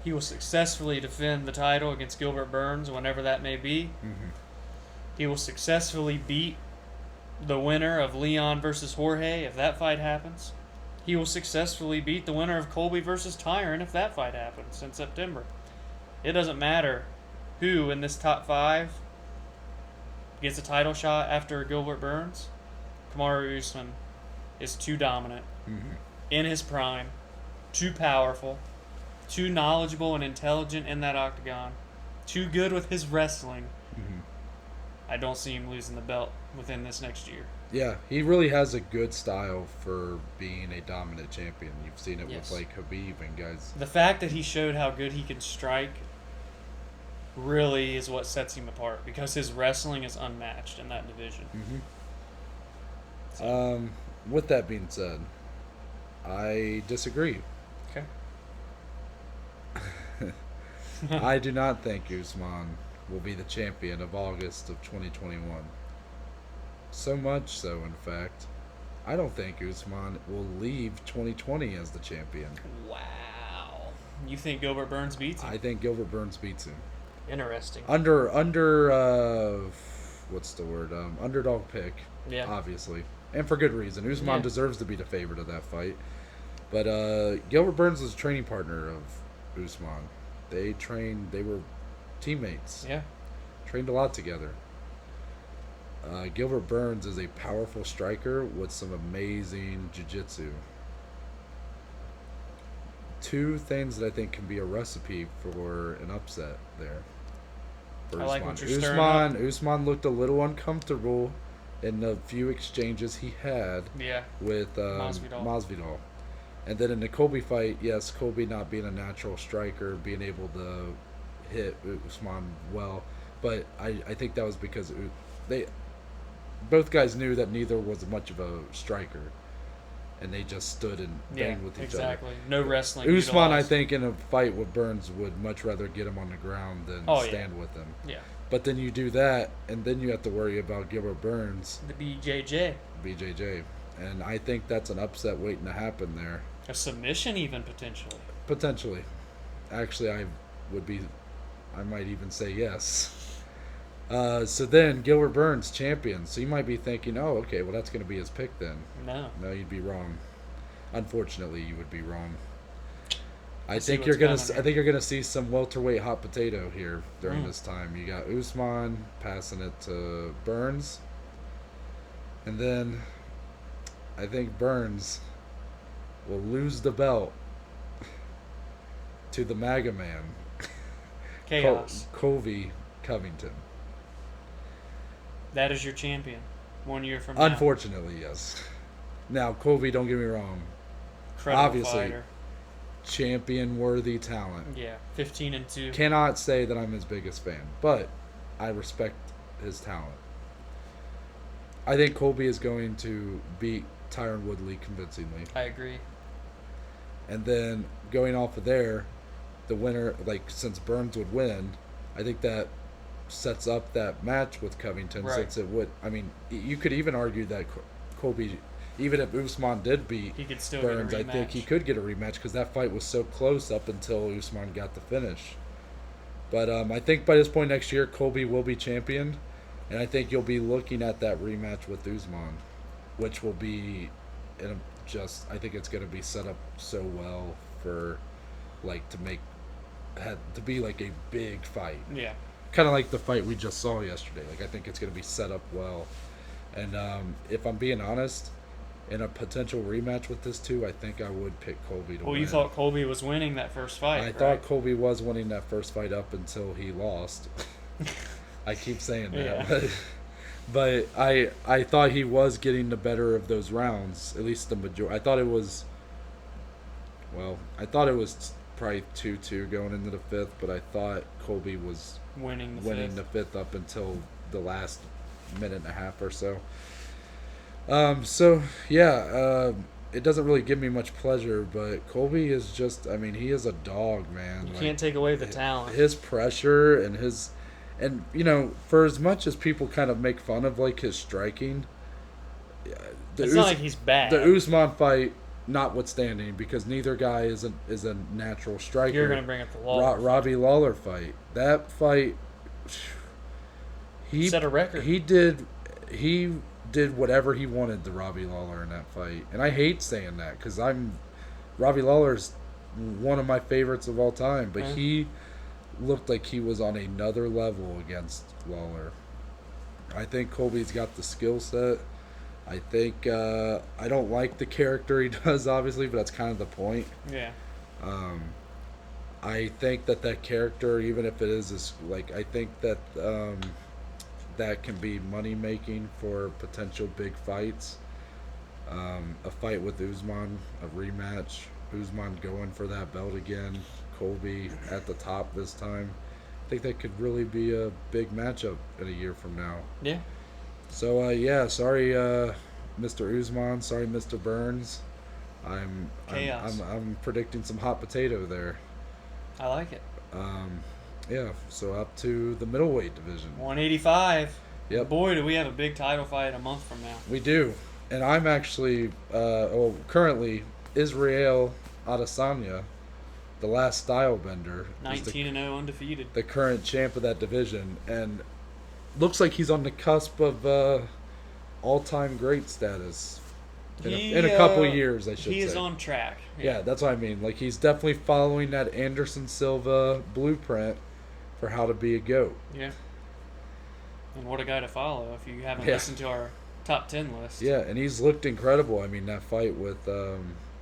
He will successfully defend the title against Gilbert Burns, whenever that may be. Mm-hmm. He will successfully beat the winner of Leon versus Jorge, if that fight happens. He will successfully beat the winner of Colby versus Tyron, if that fight happens in September. It doesn't matter who in this top 5 gets a title shot after Gilbert Burns. Kamaru Usman is too dominant, in his prime, too powerful, too knowledgeable and intelligent in that octagon, too good with his wrestling. I don't see him losing the belt within this next year. Yeah, he really has a good style for being a dominant champion. You've seen it Yes. with like Khabib and guys. The fact that he showed how good he can strike really is what sets him apart because his wrestling is unmatched in that division. Mm-hmm. So, With that being said, I disagree. okay. I do not think Usman will be the champion of August of 2021. So much so, in fact, I don't think Usman will leave 2020 as the champion. Wow. You think Gilbert Burns beats him? I think Gilbert Burns beats him. Interesting. Under what's the word? Underdog pick. Yeah. Obviously, and for good reason. Usman Yeah. deserves to be the favorite of that fight. But Gilbert Burns was a training partner of Usman. They were teammates. Yeah. Trained a lot together. Gilbert Burns is a powerful striker with some amazing jiu-jitsu. Two things that I think can be a recipe for an upset there. For I like what you're stirring up. Usman looked a little uncomfortable in the few exchanges he had Yeah. with Masvidal. Masvidal. And then in the Colby fight, yes, Colby not being a natural striker, being able to hit Usman well. But I think that was because both guys knew that neither was much of a striker. And they just stood and banged with each exactly. No wrestling. other. Usman, I utilized. think, in a fight with Burns would much rather get him on the ground than stand with him. Yeah. But then you do that, and then you have to worry about Gilbert Burns, The BJJ. BJJ. And I think that's an upset waiting to happen there. A submission, even potentially. Potentially. Actually, I might even say yes. So then, Gilbert Burns, champion. So you might be thinking, oh, okay, well, that's going to be his pick then. No. No, you'd be wrong. Unfortunately, you would be wrong. I see think what's you're gonna see some welterweight hot potato here during Mm. this time. You got Usman passing it to Burns, and then I think Burns will lose the belt to the MAGA man, Chaos. Colby Covington. That is your champion. 1 year from now. Unfortunately, yes. Now, Colby, don't get me wrong, Incredible obviously. fighter. champion-worthy talent. Yeah. 15-2. Cannot say that I'm his biggest fan, but I respect his talent. I think Colby is going to beat Tyron Woodley convincingly. I agree. And then going off of there, the winner, like since Burns would win, I think that sets up that match with Covington. Right. Since it would, I mean, you could even argue that Colby, even if Usman did beat He could still Burns, get a rematch. I think he could get a rematch because that fight was so close up until Usman got the finish. But I think by this point next year, Colby will be champion, and I think you'll be looking at that rematch with Usman, which will be, I think it's going to be set up so well for, like, to be like a big fight. Yeah. Kind of like the fight we just saw yesterday. Like, I think it's going to be set up well. And if I'm being honest, in a potential rematch with this two, I think I would pick Colby to win. Well, you thought Colby was winning that first fight. I thought Colby was winning that first fight up until he lost. I keep saying that. Yeah. But I thought he was getting the better of those rounds, at least the majority. I thought it was probably 2-2 going into the fifth, but I thought Colby was winning the fifth up until the last minute and a half or so. It doesn't really give me much pleasure, but Colby is just, I mean, he is a dog, man. You can't take away the talent. His pressure and you know, for as much as people kind of make fun of like his striking, It's not like he's bad. The Usman fight notwithstanding, because neither guy is a natural striker. You're gonna bring up the Lawler Robbie Lawler fight. That fight, he set a record. He did whatever he wanted to Robbie Lawler in that fight, and I hate saying that because Robbie Lawler's one of my favorites of all time, but he looked like he was on another level against Lawler. I think Colby's got the skill set. I think I don't like the character he does, obviously, but that's kind of the point. Yeah. I think that character, even if it is like, I think that that can be money making for potential big fights. A fight with Usman, a rematch. Usman going for that belt again. Colby at the top this time. I think that could really be a big matchup in a year from now. Yeah. So sorry, Mr. Usman. Sorry, Mr. Burns. I'm predicting some hot potato there. I like it. Yeah. So up to the middleweight division. 185. Yep. Boy, do we have a big title fight a month from now. We do, and I'm actually currently Israel Adesanya, the last style bender, 19-0 undefeated. the current champ of that division, and looks like he's on the cusp of all-time great status in a couple of years, I should say. He is on track. Yeah, that's what I mean. Like, he's definitely following that Anderson Silva blueprint for how to be a GOAT. Yeah. And what a guy to follow if you haven't listened to our top 10 list. Yeah, and he's looked incredible. I mean, that fight with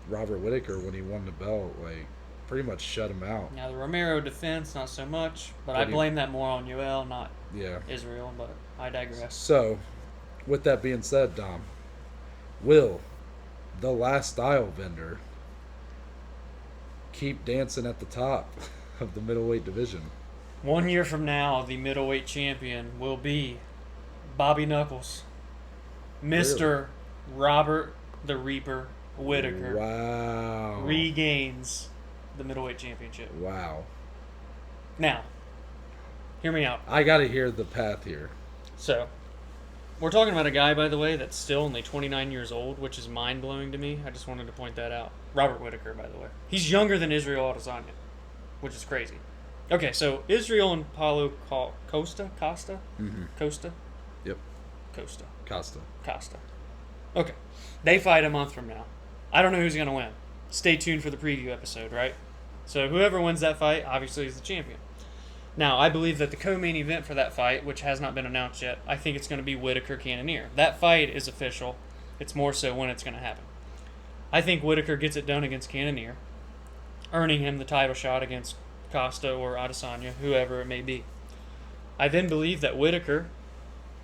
Robert Whittaker when he won the belt, like, pretty much shut him out. Now, the Romero defense, not so much, but I blame that more on UL, not Israel, but I digress. So, with that being said, Dom, will the last style vendor keep dancing at the top of the middleweight division? 1 year from now, the middleweight champion will be Bobby Knuckles, Mr. Robert the Reaper Whittaker. Wow. Regains the middleweight championship. Wow. Now, hear me out. I got to hear the path here. So, we're talking about a guy, by the way, that's still only 29 years old, which is mind-blowing to me. I just wanted to point that out. Robert Whittaker, by the way. He's younger than Israel Adesanya, which is crazy. Okay, so Israel and Paulo Costa? Mm-hmm. Costa? Yep. Costa. Costa. Okay. They fight a month from now. I don't know who's going to win. Stay tuned for the preview episode, right? So whoever wins that fight, obviously, is the champion. Now, I believe that the co-main event for that fight, which has not been announced yet, I think it's going to be Whittaker-Cannonier. That fight is official. It's more so when it's going to happen. I think Whittaker gets it done against Cannonier, earning him the title shot against Costa or Adesanya, whoever it may be. I then believe that Whittaker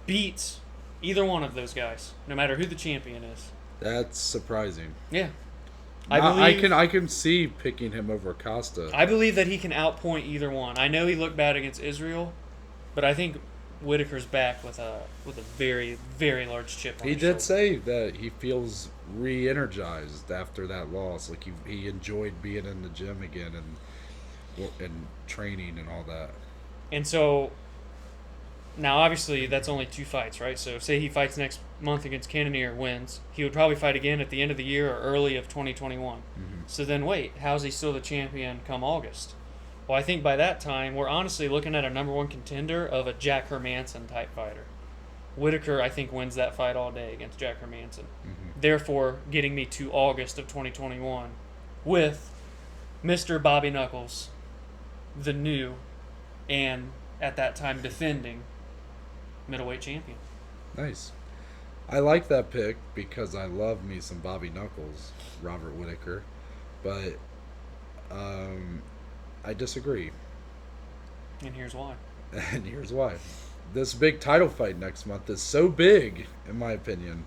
beats either one of those guys, no matter who the champion is. That's surprising. Yeah. I can see picking him over Costa. I believe that he can outpoint either one. I know he looked bad against Israel, but I think Whittaker's back with a very, very large chip on his shoulder. He did say that he feels re-energized after that loss. Like he enjoyed being in the gym again and training and all that. And so now obviously that's only 2 fights, right? So say he fights next month against Cannonier, wins. He would probably fight again at the end of the year or early of 2021. Mm-hmm. So then wait, how's he still the champion come August? Well, I think by that time we're honestly looking at a number 1 contender of a Jack Hermanson type fighter. Whittaker, I think, wins that fight all day against Jack Hermanson. Mm-hmm. Therefore, getting me to August of 2021 with Mr. Bobby Knuckles, the new and at that time defending middleweight champion. Nice. I like that pick because I love me some Bobby Knuckles, Robert Whittaker, but I disagree. And here's why. And here's why. This big title fight next month is so big, in my opinion,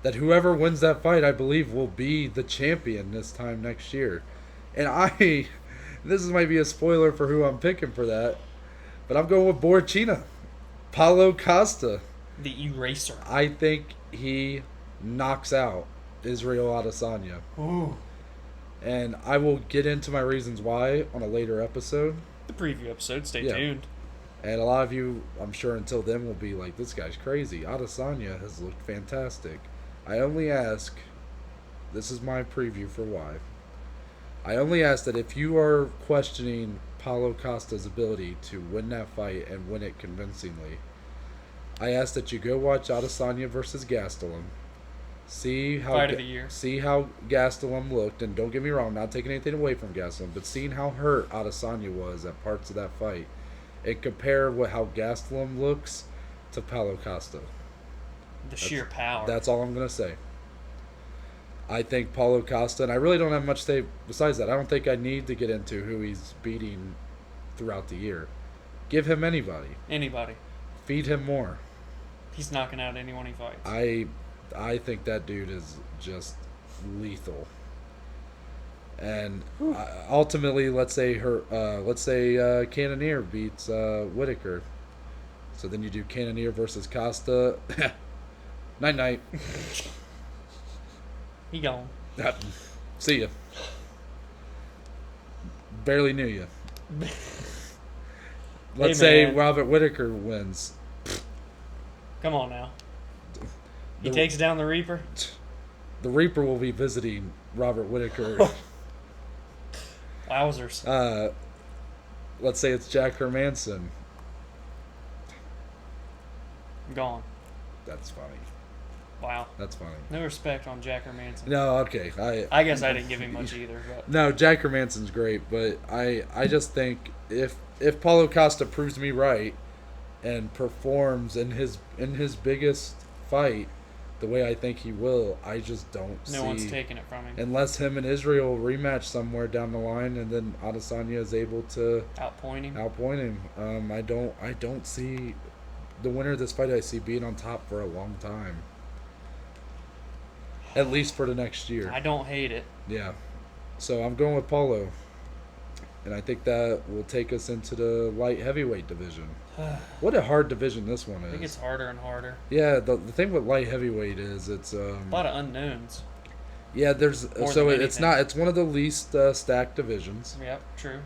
that whoever wins that fight, I believe, will be the champion this time next year. And this might be a spoiler for who I'm picking for that, but I'm going with Borchina, Paulo Costa. The eraser. I think he knocks out Israel Adesanya. Ooh. And I will get into my reasons why on a later episode. The preview episode. Stay tuned. And a lot of you, I'm sure until then, will be like, this guy's crazy. Adesanya has looked fantastic. I only ask, this is my preview for why. I only ask that if you are questioning Paulo Costa's ability to win that fight and win it convincingly, I ask that you go watch Adesanya versus Gastelum. See how fight of the year. See how Gastelum looked, and don't get me wrong, I'm not taking anything away from Gastelum, but seeing how hurt Adesanya was at parts of that fight, and compare how Gastelum looks to Paulo Costa. That's sheer power. That's all I'm gonna say. I think Paulo Costa, and I really don't have much to say besides that. I don't think I need to get into who he's beating throughout the year. Give him anybody. Anybody. feed him more. He's knocking out anyone he fights. I think that dude is just lethal. And ultimately, let's say Cannonier beats Whitaker. So then you do Cannonier versus Costa. Night night. He gone. See ya. Barely knew you. Let's say Robert Whitaker wins. Come on now. He takes down the Reaper. The Reaper will be visiting Robert Whitaker. Wowzers. Let's say it's Jack Hermanson. Gone. That's funny. Wow. That's funny. No respect on Jack Hermanson. No, okay. I guess I didn't give him much either. But. No, Jack Hermanson's great, but I just think if Paulo Costa proves me right and performs in his biggest fight the way I think he will, I just don't see. No one's taking it from him. Unless him and Israel rematch somewhere down the line, and then Adesanya is able to outpoint him. I don't see the winner of this fight. I see being on top for a long time, at least for the next year. I don't hate it. Yeah, so I'm going with Paulo, and I think that will take us into the light heavyweight division. What a hard division this one is. I think it's harder and harder. Yeah, the thing with light heavyweight is it's a lot of unknowns. Yeah, it's one of the least stacked divisions. Yep, true.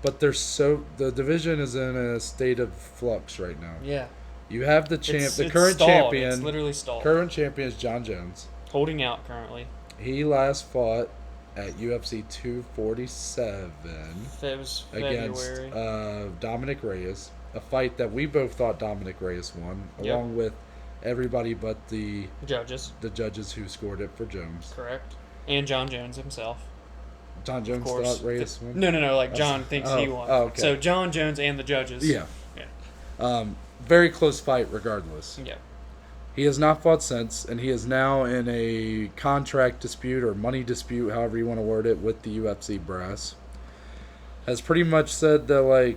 But the division is in a state of flux right now. Yeah. You have the current stalled. champion. It's literally stalled. Current champion is John Jones. Holding out currently. He last fought at UFC 247 It was against Dominic Reyes. A fight that we both thought Dominic Reyes won, along with everybody but the judges who scored it for Jones. Correct. And John Jones himself. John Jones thought Reyes won? No. Like John thinks he won. Oh, okay. So John Jones and the judges. Yeah. Very close fight regardless. Yeah. He has not fought since, and he is now in a contract dispute or money dispute, however you want to word it, with the UFC brass. Has pretty much said that,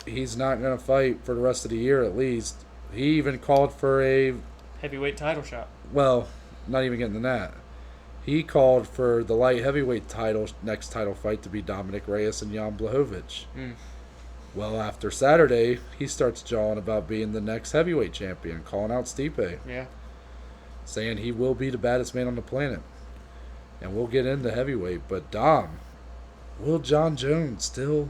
he's not going to fight for the rest of the year at least. He even called for a heavyweight title shot. Well, not even getting to that. He called for the light heavyweight next title fight to be Dominic Reyes and Jan Blachowicz. Well, after Saturday, he starts jawing about being the next heavyweight champion, calling out Stipe. Yeah. Saying he will be the baddest man on the planet. And we'll get into heavyweight. But Dom, will John Jones still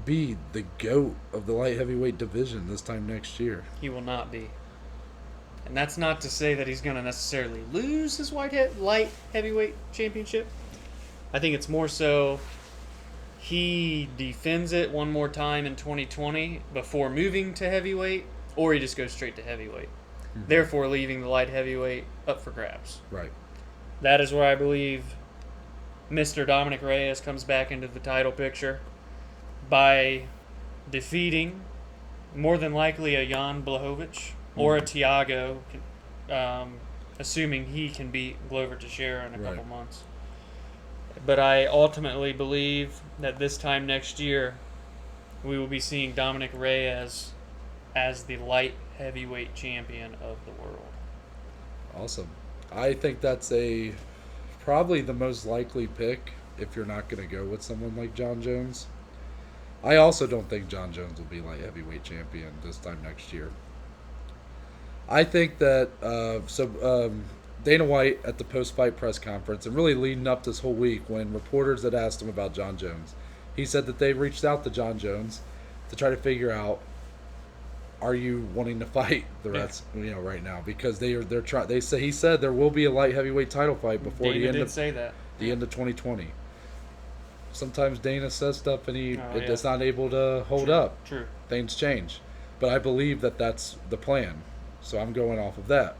be the GOAT of the light heavyweight division this time next year? He will not be. And that's not to say that he's going to necessarily lose his light heavyweight championship. I think it's more so he defends it one more time in 2020 before moving to heavyweight, or he just goes straight to heavyweight. Therefore, leaving the light heavyweight up for grabs. Right. That is where I believe Mr. Dominic Reyes comes back into the title picture by defeating, more than likely, a Jan Blachowicz or a Thiago, assuming he can beat Glover Teixeira in a couple months. But I ultimately believe that this time next year, we will be seeing Dominic Reyes as the light heavyweight champion of the world. Awesome. I think that's probably the most likely pick if you're not going to go with someone like John Jones. I also don't think John Jones will be light heavyweight champion this time next year. I think that Dana White at the post-fight press conference, and really leading up this whole week when reporters had asked him about John Jones, he said that they reached out to John Jones to try to figure out, are you wanting to fight the rest, right now? Because he said there will be a light heavyweight title fight before the end of 2020. Sometimes Dana says stuff and is not able to hold up. True. Things change. But I believe that that's the plan. So I'm going off of that.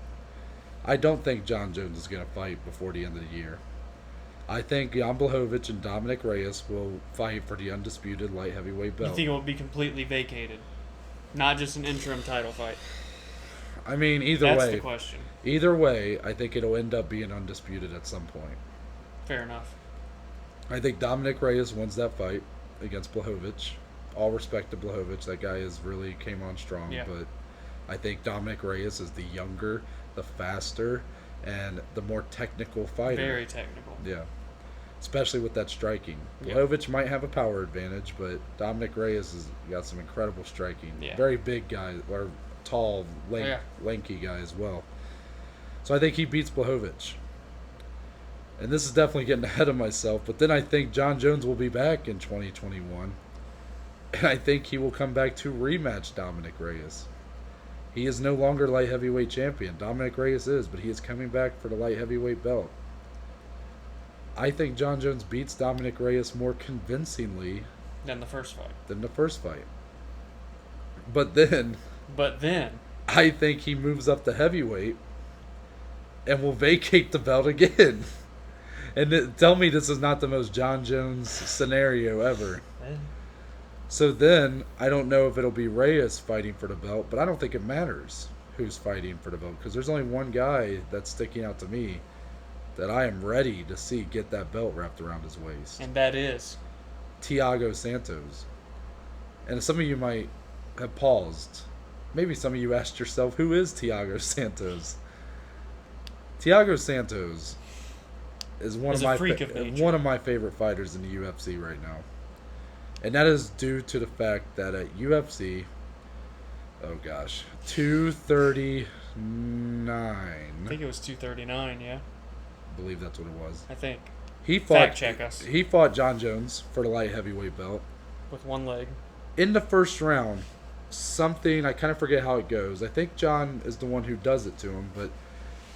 I don't think John Jones is going to fight before the end of the year. I think Jan Blachowicz and Dominic Reyes will fight for the undisputed light heavyweight belt. You think it will be completely vacated? Not just an interim title fight? I mean, either way. That's the question. Either way, I think it'll end up being undisputed at some point. Fair enough. I think Dominic Reyes wins that fight against Blachowicz. All respect to Blachowicz. That guy really came on strong. Yeah. But I think Dominic Reyes is the younger, the faster, and the more technical fighter. Very technical. Yeah. Especially with that striking. Yep. Blachowicz might have a power advantage, but Dominic Reyes has got some incredible striking. Yeah. Very big guy, or tall, lanky guy as well. So I think he beats Blachowicz. And this is definitely getting ahead of myself, but then I think John Jones will be back in 2021. And I think he will come back to rematch Dominic Reyes. He is no longer light heavyweight champion. Dominic Reyes is, but he is coming back for the light heavyweight belt. I think John Jones beats Dominic Reyes more convincingly than the first fight. But then I think he moves up to heavyweight and will vacate the belt again. And tell me this is not the most John Jones scenario ever. So then, I don't know if it'll be Reyes fighting for the belt, but I don't think it matters who's fighting for the belt, because there's only one guy that's sticking out to me that I am ready to see get that belt wrapped around his waist. And that is? Thiago Santos. And some of you might have paused. Maybe some of you asked yourself, who is Thiago Santos? Thiago Santos is one of my favorite fighters in the UFC right now. And that is due to the fact that at UFC, 239. I think it was 239, yeah. I believe that's what it was. I think. Fact check us. He fought John Jones for the light heavyweight belt. With one leg. In the first round, I kind of forget how it goes. I think John is the one who does it to him, but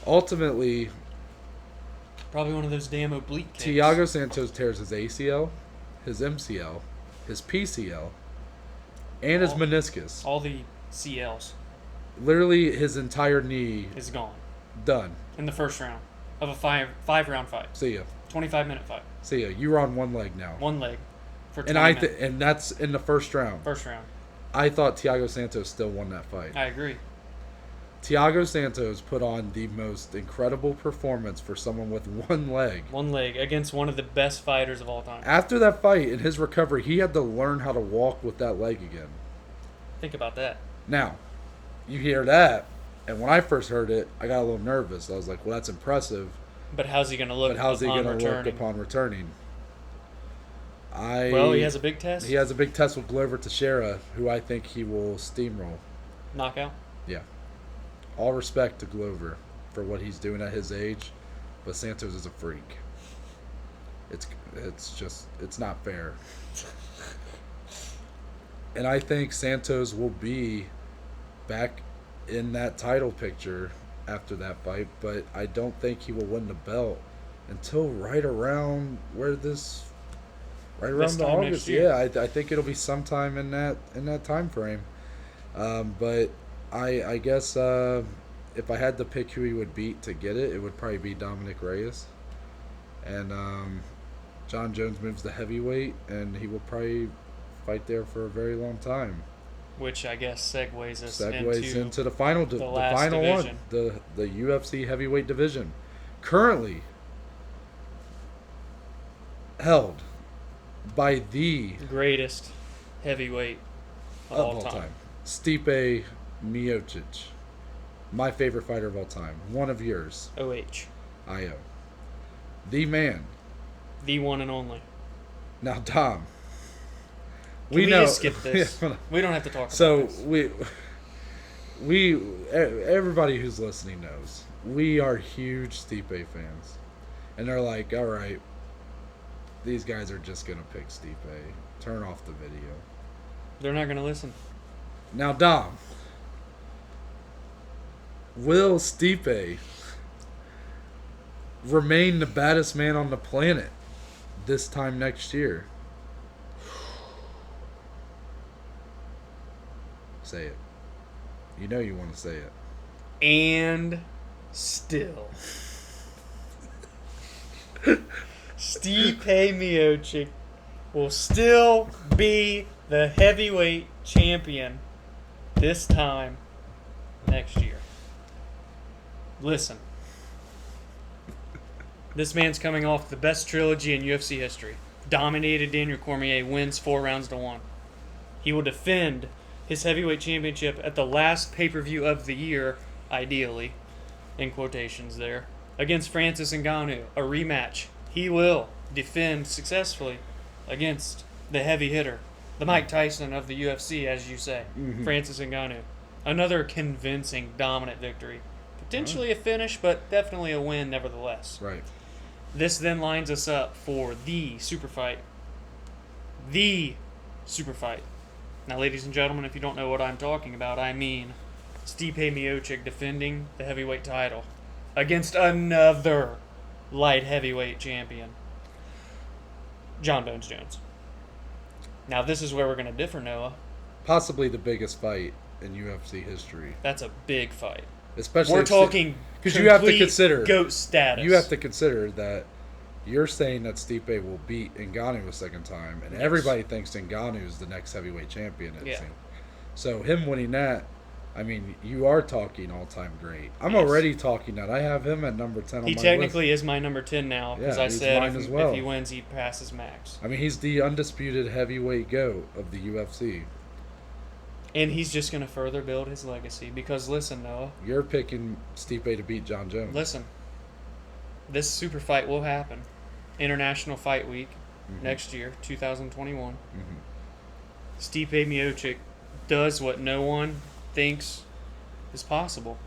ultimately, probably one of those damn oblique kicks. Thiago Santos tears his ACL, his MCL, his PCL, and his meniscus. All the CLs. Literally, his entire knee is gone. Done. In the first round of a five-round fight. See ya. 25-minute fight. See ya. You're on one leg now. One leg. For 20 minutes. And that's in the first round. First round. I thought Thiago Santos still won that fight. I agree. Thiago Santos put on the most incredible performance for someone with one leg. One leg against one of the best fighters of all time. After that fight, in his recovery, he had to learn how to walk with that leg again. Think about that. Now, you hear that, and when I first heard it, I got a little nervous. I was like, well, that's impressive. But how's he going to look upon returning? Well, he has a big test? He has a big test with Glover Teixeira, who I think he will steamroll. Knockout? Yeah. All respect to Glover for what he's doing at his age, but Santos is a freak. It's not fair. And I think Santos will be back in that title picture after that fight, but I don't think he will win the belt until right around the August. Yeah, I think it'll be sometime in that time frame. But I guess if I had to pick who he would beat to get it, it would probably be Dominic Reyes. And John Jones moves to heavyweight, and he will probably fight there for a very long time. Which I guess segues into the final division. one, the UFC heavyweight division, currently held by the greatest heavyweight of all time. Stipe Miocic, my favorite fighter of all time. One of yours. OH. IO. The man. The one and only. Now, Dom. We just skip this. We don't have to talk about this. We everybody who's listening knows we are huge Stipe fans, and they're like, all right, these guys are just gonna pick Stipe. Turn off the video. They're not gonna listen. Now, Dom, will Stipe remain the baddest man on the planet this time next year? Say it. You know you want to say it. And still. Stipe Miocic will still be the heavyweight champion this time next year. Listen. This man's coming off the best trilogy in UFC history. Dominated Daniel Cormier, wins 4 rounds to 1. He will defend his heavyweight championship at the last pay-per-view of the year, ideally, in quotations there, against Francis Ngannou, a rematch. He will defend successfully against the heavy hitter, the Mike Tyson of the UFC, as you say, Francis Ngannou. Another convincing, dominant victory. Potentially a finish, but definitely a win nevertheless. Right. This then lines us up for the super fight. The super fight. Now, ladies and gentlemen, if you don't know what I'm talking about, I mean Stipe Miocic defending the heavyweight title against another light heavyweight champion, John Bones Jones. Now, this is where we're going to differ, Noah. Possibly the biggest fight in UFC history. That's a big fight. Especially we're talking because you have to consider GOAT status. You have to consider that you're saying that Stipe will beat Ngannou a second time, and everybody thinks Ngannou is the next heavyweight champion. It seems. So him winning that, I mean, you are talking all-time great. I'm already talking that. I have him at number 10 on my list. He technically is my number 10 now, because I said if he wins, he passes Max. I mean, he's the undisputed heavyweight GOAT of the UFC. And he's just going to further build his legacy, because listen, Noah. You're picking Stipe to beat John Jones. Listen, this super fight will happen. International Fight Week next year, 2021. Stipe Miocic does what no one thinks is possible.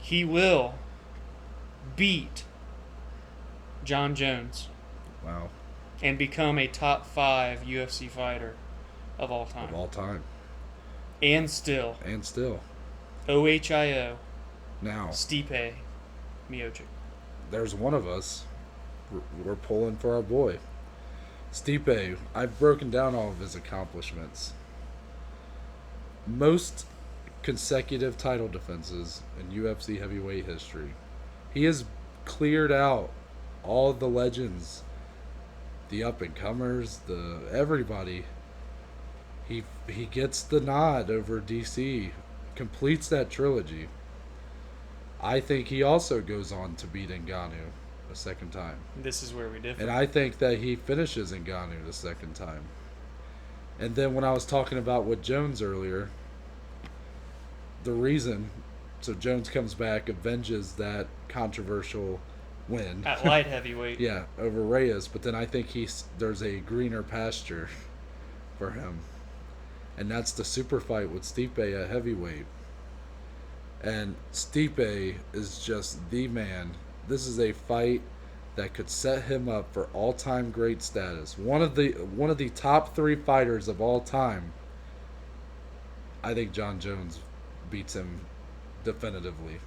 He will beat John Jones. Wow. And become a top 5 UFC fighter of all time. Of all time. And still. OHIO. Now. Stipe Miocic. There's one of us. We're pulling for our boy. Stipe, I've broken down all of his accomplishments. Most consecutive title defenses in UFC heavyweight history. He has cleared out all the legends, the up-and-comers, everybody. He gets the nod over DC, completes that trilogy. I think he also goes on to beat Ngannou a second time. This is where we differ. And I think that he finishes Ngannou the second time. And then when I was talking about with Jones earlier, the reason, so Jones comes back, avenges that controversial win. At light heavyweight. Yeah, over Reyes. But then I think there's a greener pasture for him. And that's the super fight with Stipe at heavyweight. And Stipe is just the man. This is a fight that could set him up for all-time great status. One of the top 3 fighters of all time. I think John Jones beats him definitively.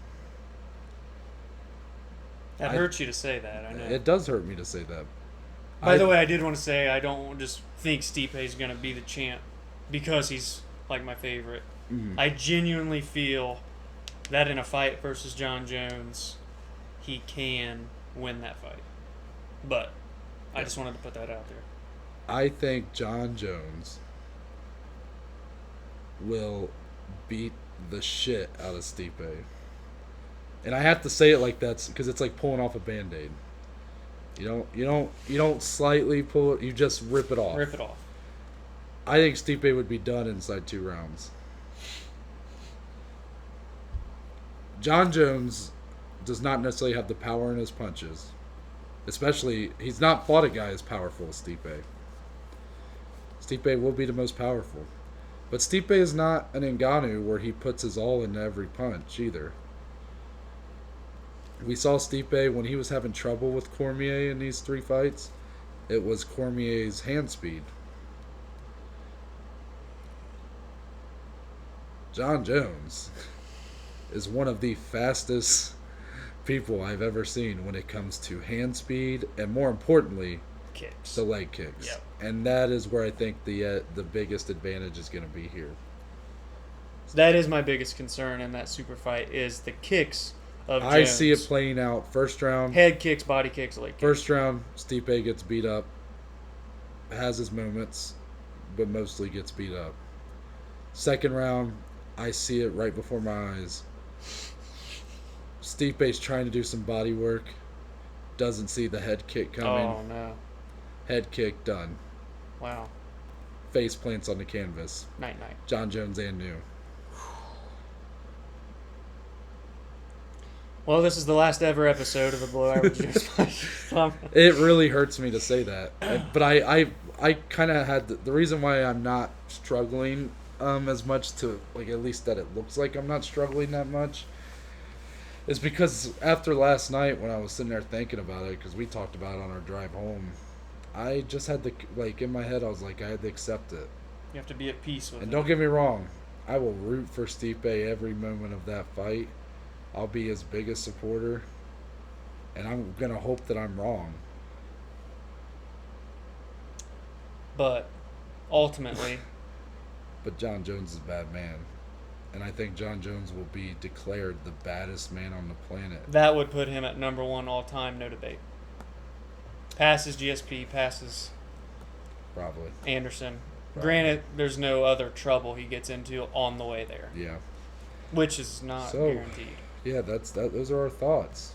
That hurts you to say that, I know. It does hurt me to say that. By the way, I did want to say I don't just think Stipe's going to be the champ because he's like my favorite. I genuinely feel that in a fight versus John Jones, he can win that fight. But I just wanted to put that out there. I think John Jones will beat the shit out of Stipe. And I have to say it like that because it's like pulling off a Band-Aid. You don't slightly pull it, you just rip it off. Rip it off. I think Stipe would be done inside 2 rounds. John Jones does not necessarily have the power in his punches. Especially, he's not fought a guy as powerful as Stipe. Stipe will be the most powerful. But Stipe is not an Ngannou where he puts his all into every punch either. We saw Stipe when he was having trouble with Cormier in these 3 fights. It was Cormier's hand speed. John Jones is one of the fastest people I've ever seen when it comes to hand speed and, more importantly, kicks. The leg kicks. Yep. And that is where I think the biggest advantage is going to be here. That is my biggest concern in that super fight is the kicks of Jones. I see it playing out. First round. Head kicks, body kicks, leg kicks. First round, Stipe gets beat up. Has his moments, but mostly gets beat up. Second round, I see it right before my eyes. Stipe's trying to do some body work. Doesn't see the head kick coming. Oh, no. Head kick, done. Wow. face plants on the canvas. Night night. John Jones and New. Well, this is the last ever episode of the Below Average Joe's podcast. It really hurts me to say that, but I kind of had the reason why I'm not struggling as much to like at least that it looks like I'm not struggling that much is because after last night when I was sitting there thinking about it, because we talked about it on our drive home, I just had to like in my head I was like I had to accept it. You have to be at peace with it. And don't get me wrong, I will root for Stipe every moment of that fight. I'll be his biggest supporter, and I'm going to hope that I'm wrong. But ultimately... But John Jones is a bad man, and I think John Jones will be declared the baddest man on the planet. That would put him at number one all-time, no debate. Passes GSP, passes... Probably. Anderson. Probably. Granted, there's no other trouble he gets into on the way there. Yeah. Which is not guaranteed. Yeah, those are our thoughts.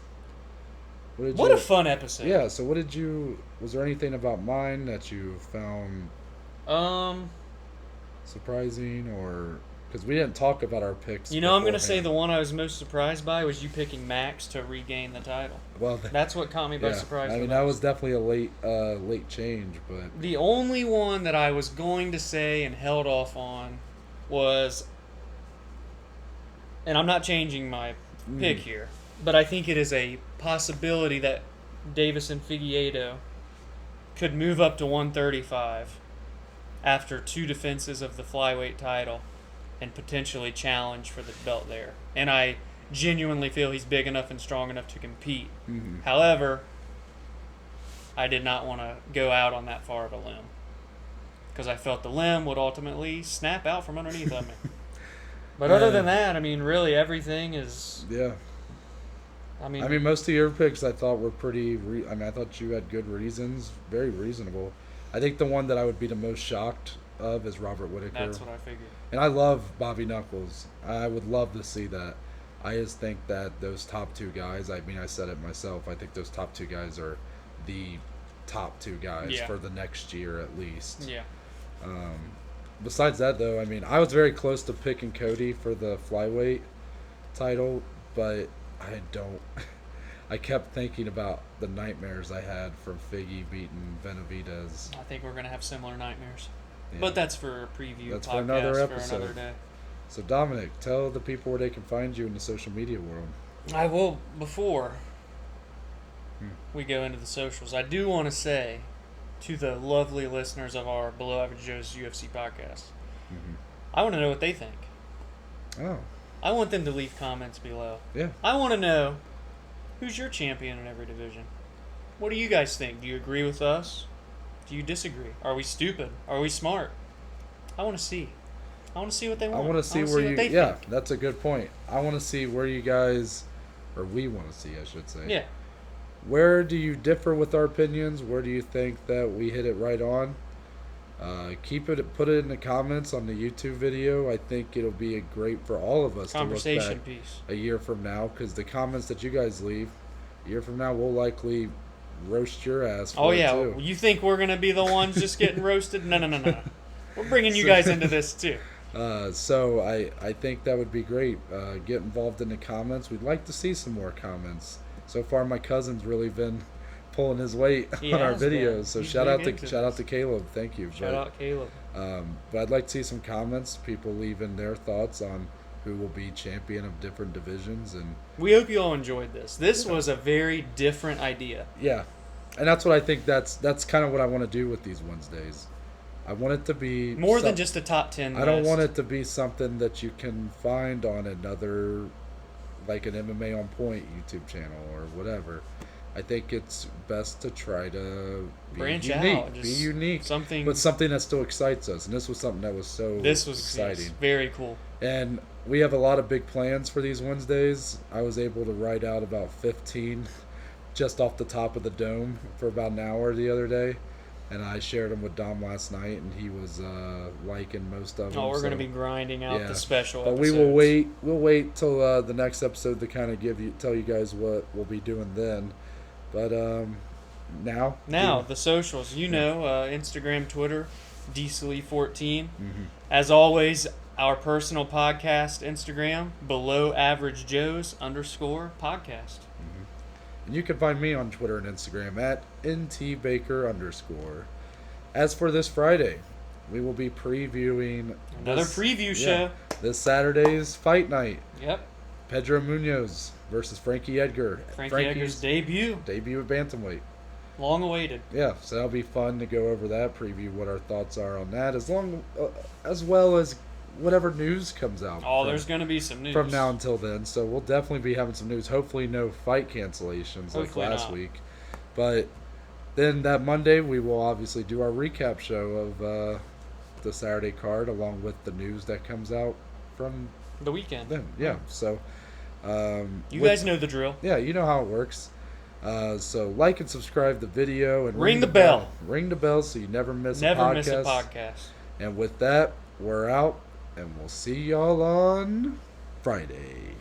What a fun episode. Yeah, so was there anything about mine that you found surprising, or because we didn't talk about our picks I'm going to say the one I was most surprised by was you picking Max to regain the title. Well, that's what caught me by surprise. I mean, that was definitely a late change, but the only one that I was going to say and held off on was, and I'm not changing my pick here, but I think it is a possibility that Davison Figueiredo could move up to 135 after 2 defenses of the flyweight title and potentially challenge for the belt there. And I genuinely feel he's big enough and strong enough to compete. Mm-hmm. However, I did not want to go out on that far of a limb because I felt the limb would ultimately snap out from underneath of me. But other than that, I mean, really everything is... Yeah. I mean, most of your picks I thought were pretty... I thought you had good reasons. Very reasonable. I think the one that I would be the most shocked of is Robert Whittaker. That's what I figured. And I love Bobby Knuckles. I would love to see that. I just think that those top 2 guys... I mean, I said it myself. I think those top 2 guys are the top 2 guys for the next year at least. Yeah. Besides that, though, I mean, I was very close to picking Cody for the flyweight title, but I kept thinking about the nightmares I had from Figgy beating Benavidez. I think we're going to have similar nightmares. Yeah. But that's for a preview podcast for another episode. For another day. So, Dominic, tell the people where they can find you in the social media world. I will, before we go into the socials, I do want to say to the lovely listeners of our Below Average Joe's UFC podcast, I want to know what they think. Oh. I want them to leave comments below. Yeah. I want to know who's your champion in every division. What do you guys think? Do you agree with us? Do you disagree? Are we stupid? Are we smart? I want to see. I want to see what they want. I want to see where you... Yeah, that's a good point. I want to see where you guys... Or we want to see, I should say. Yeah. Where do you differ with our opinions? Where do you think that we hit it right on? Put it in the comments on the YouTube video. I think it'll be great for all of us to look back piece a year from now, because the comments that you guys leave a year from now, we'll likely roast your ass for it too. You think we're gonna be the ones just getting roasted? No. We're bringing you guys into this too. So I think that would be great. Get involved in the comments. We'd like to see some more comments. So far, my cousin's really been pulling his weight on our videos. So shout out to Caleb. Thank you. Shout out Caleb. But I'd like to see some comments. People leaving their thoughts on who will be champion of different divisions, and we hope you all enjoyed this. This was a very different idea. Yeah, and that's what I think. That's kind of what I want to do with these Wednesdays. I want it to be more than just a top 10 list. I don't want it to be something that you can find on another, like an MMA on Point YouTube channel or whatever. I think it's best to try to branch out, be unique, something that still excites us. And this was something that was exciting, yes, very cool. And we have a lot of big plans for these Wednesdays. I was able to write out about 15 just off the top of the dome for about an hour the other day. And I shared them with Dom last night, and he was liking most of them. Oh, we're going to be grinding out the special episodes. But we will wait. We'll wait till the next episode to kind of tell you guys what we'll be doing then. But now the socials. Instagram, Twitter, DCLE14. Mm-hmm. As always, our personal podcast Instagram, below average Joes _ podcast. And you can find me on Twitter and Instagram at ntbaker_. As for this Friday, we will be previewing Another preview show. This Saturday's fight night. Yep. Pedro Munoz versus Frankie Edgar. Frankie Edgar's debut. Debut at bantamweight. Long awaited. Yeah, so that'll be fun to go over that, preview what our thoughts are on that, as well as whatever news comes out. Oh, there's going to be some news from now until then. So we'll definitely be having some news. Hopefully, no fight cancellations Hopefully like last not. week. But then that Monday, we will obviously do our recap show of the Saturday card, along with the news that comes out from the weekend. then. Yeah. So you guys know the drill. Yeah, you know how it works. So like and subscribe the video and ring the bell. Ring the bell so you never miss a podcast. Never miss a podcast. And with that, we're out, and we'll see y'all on Friday.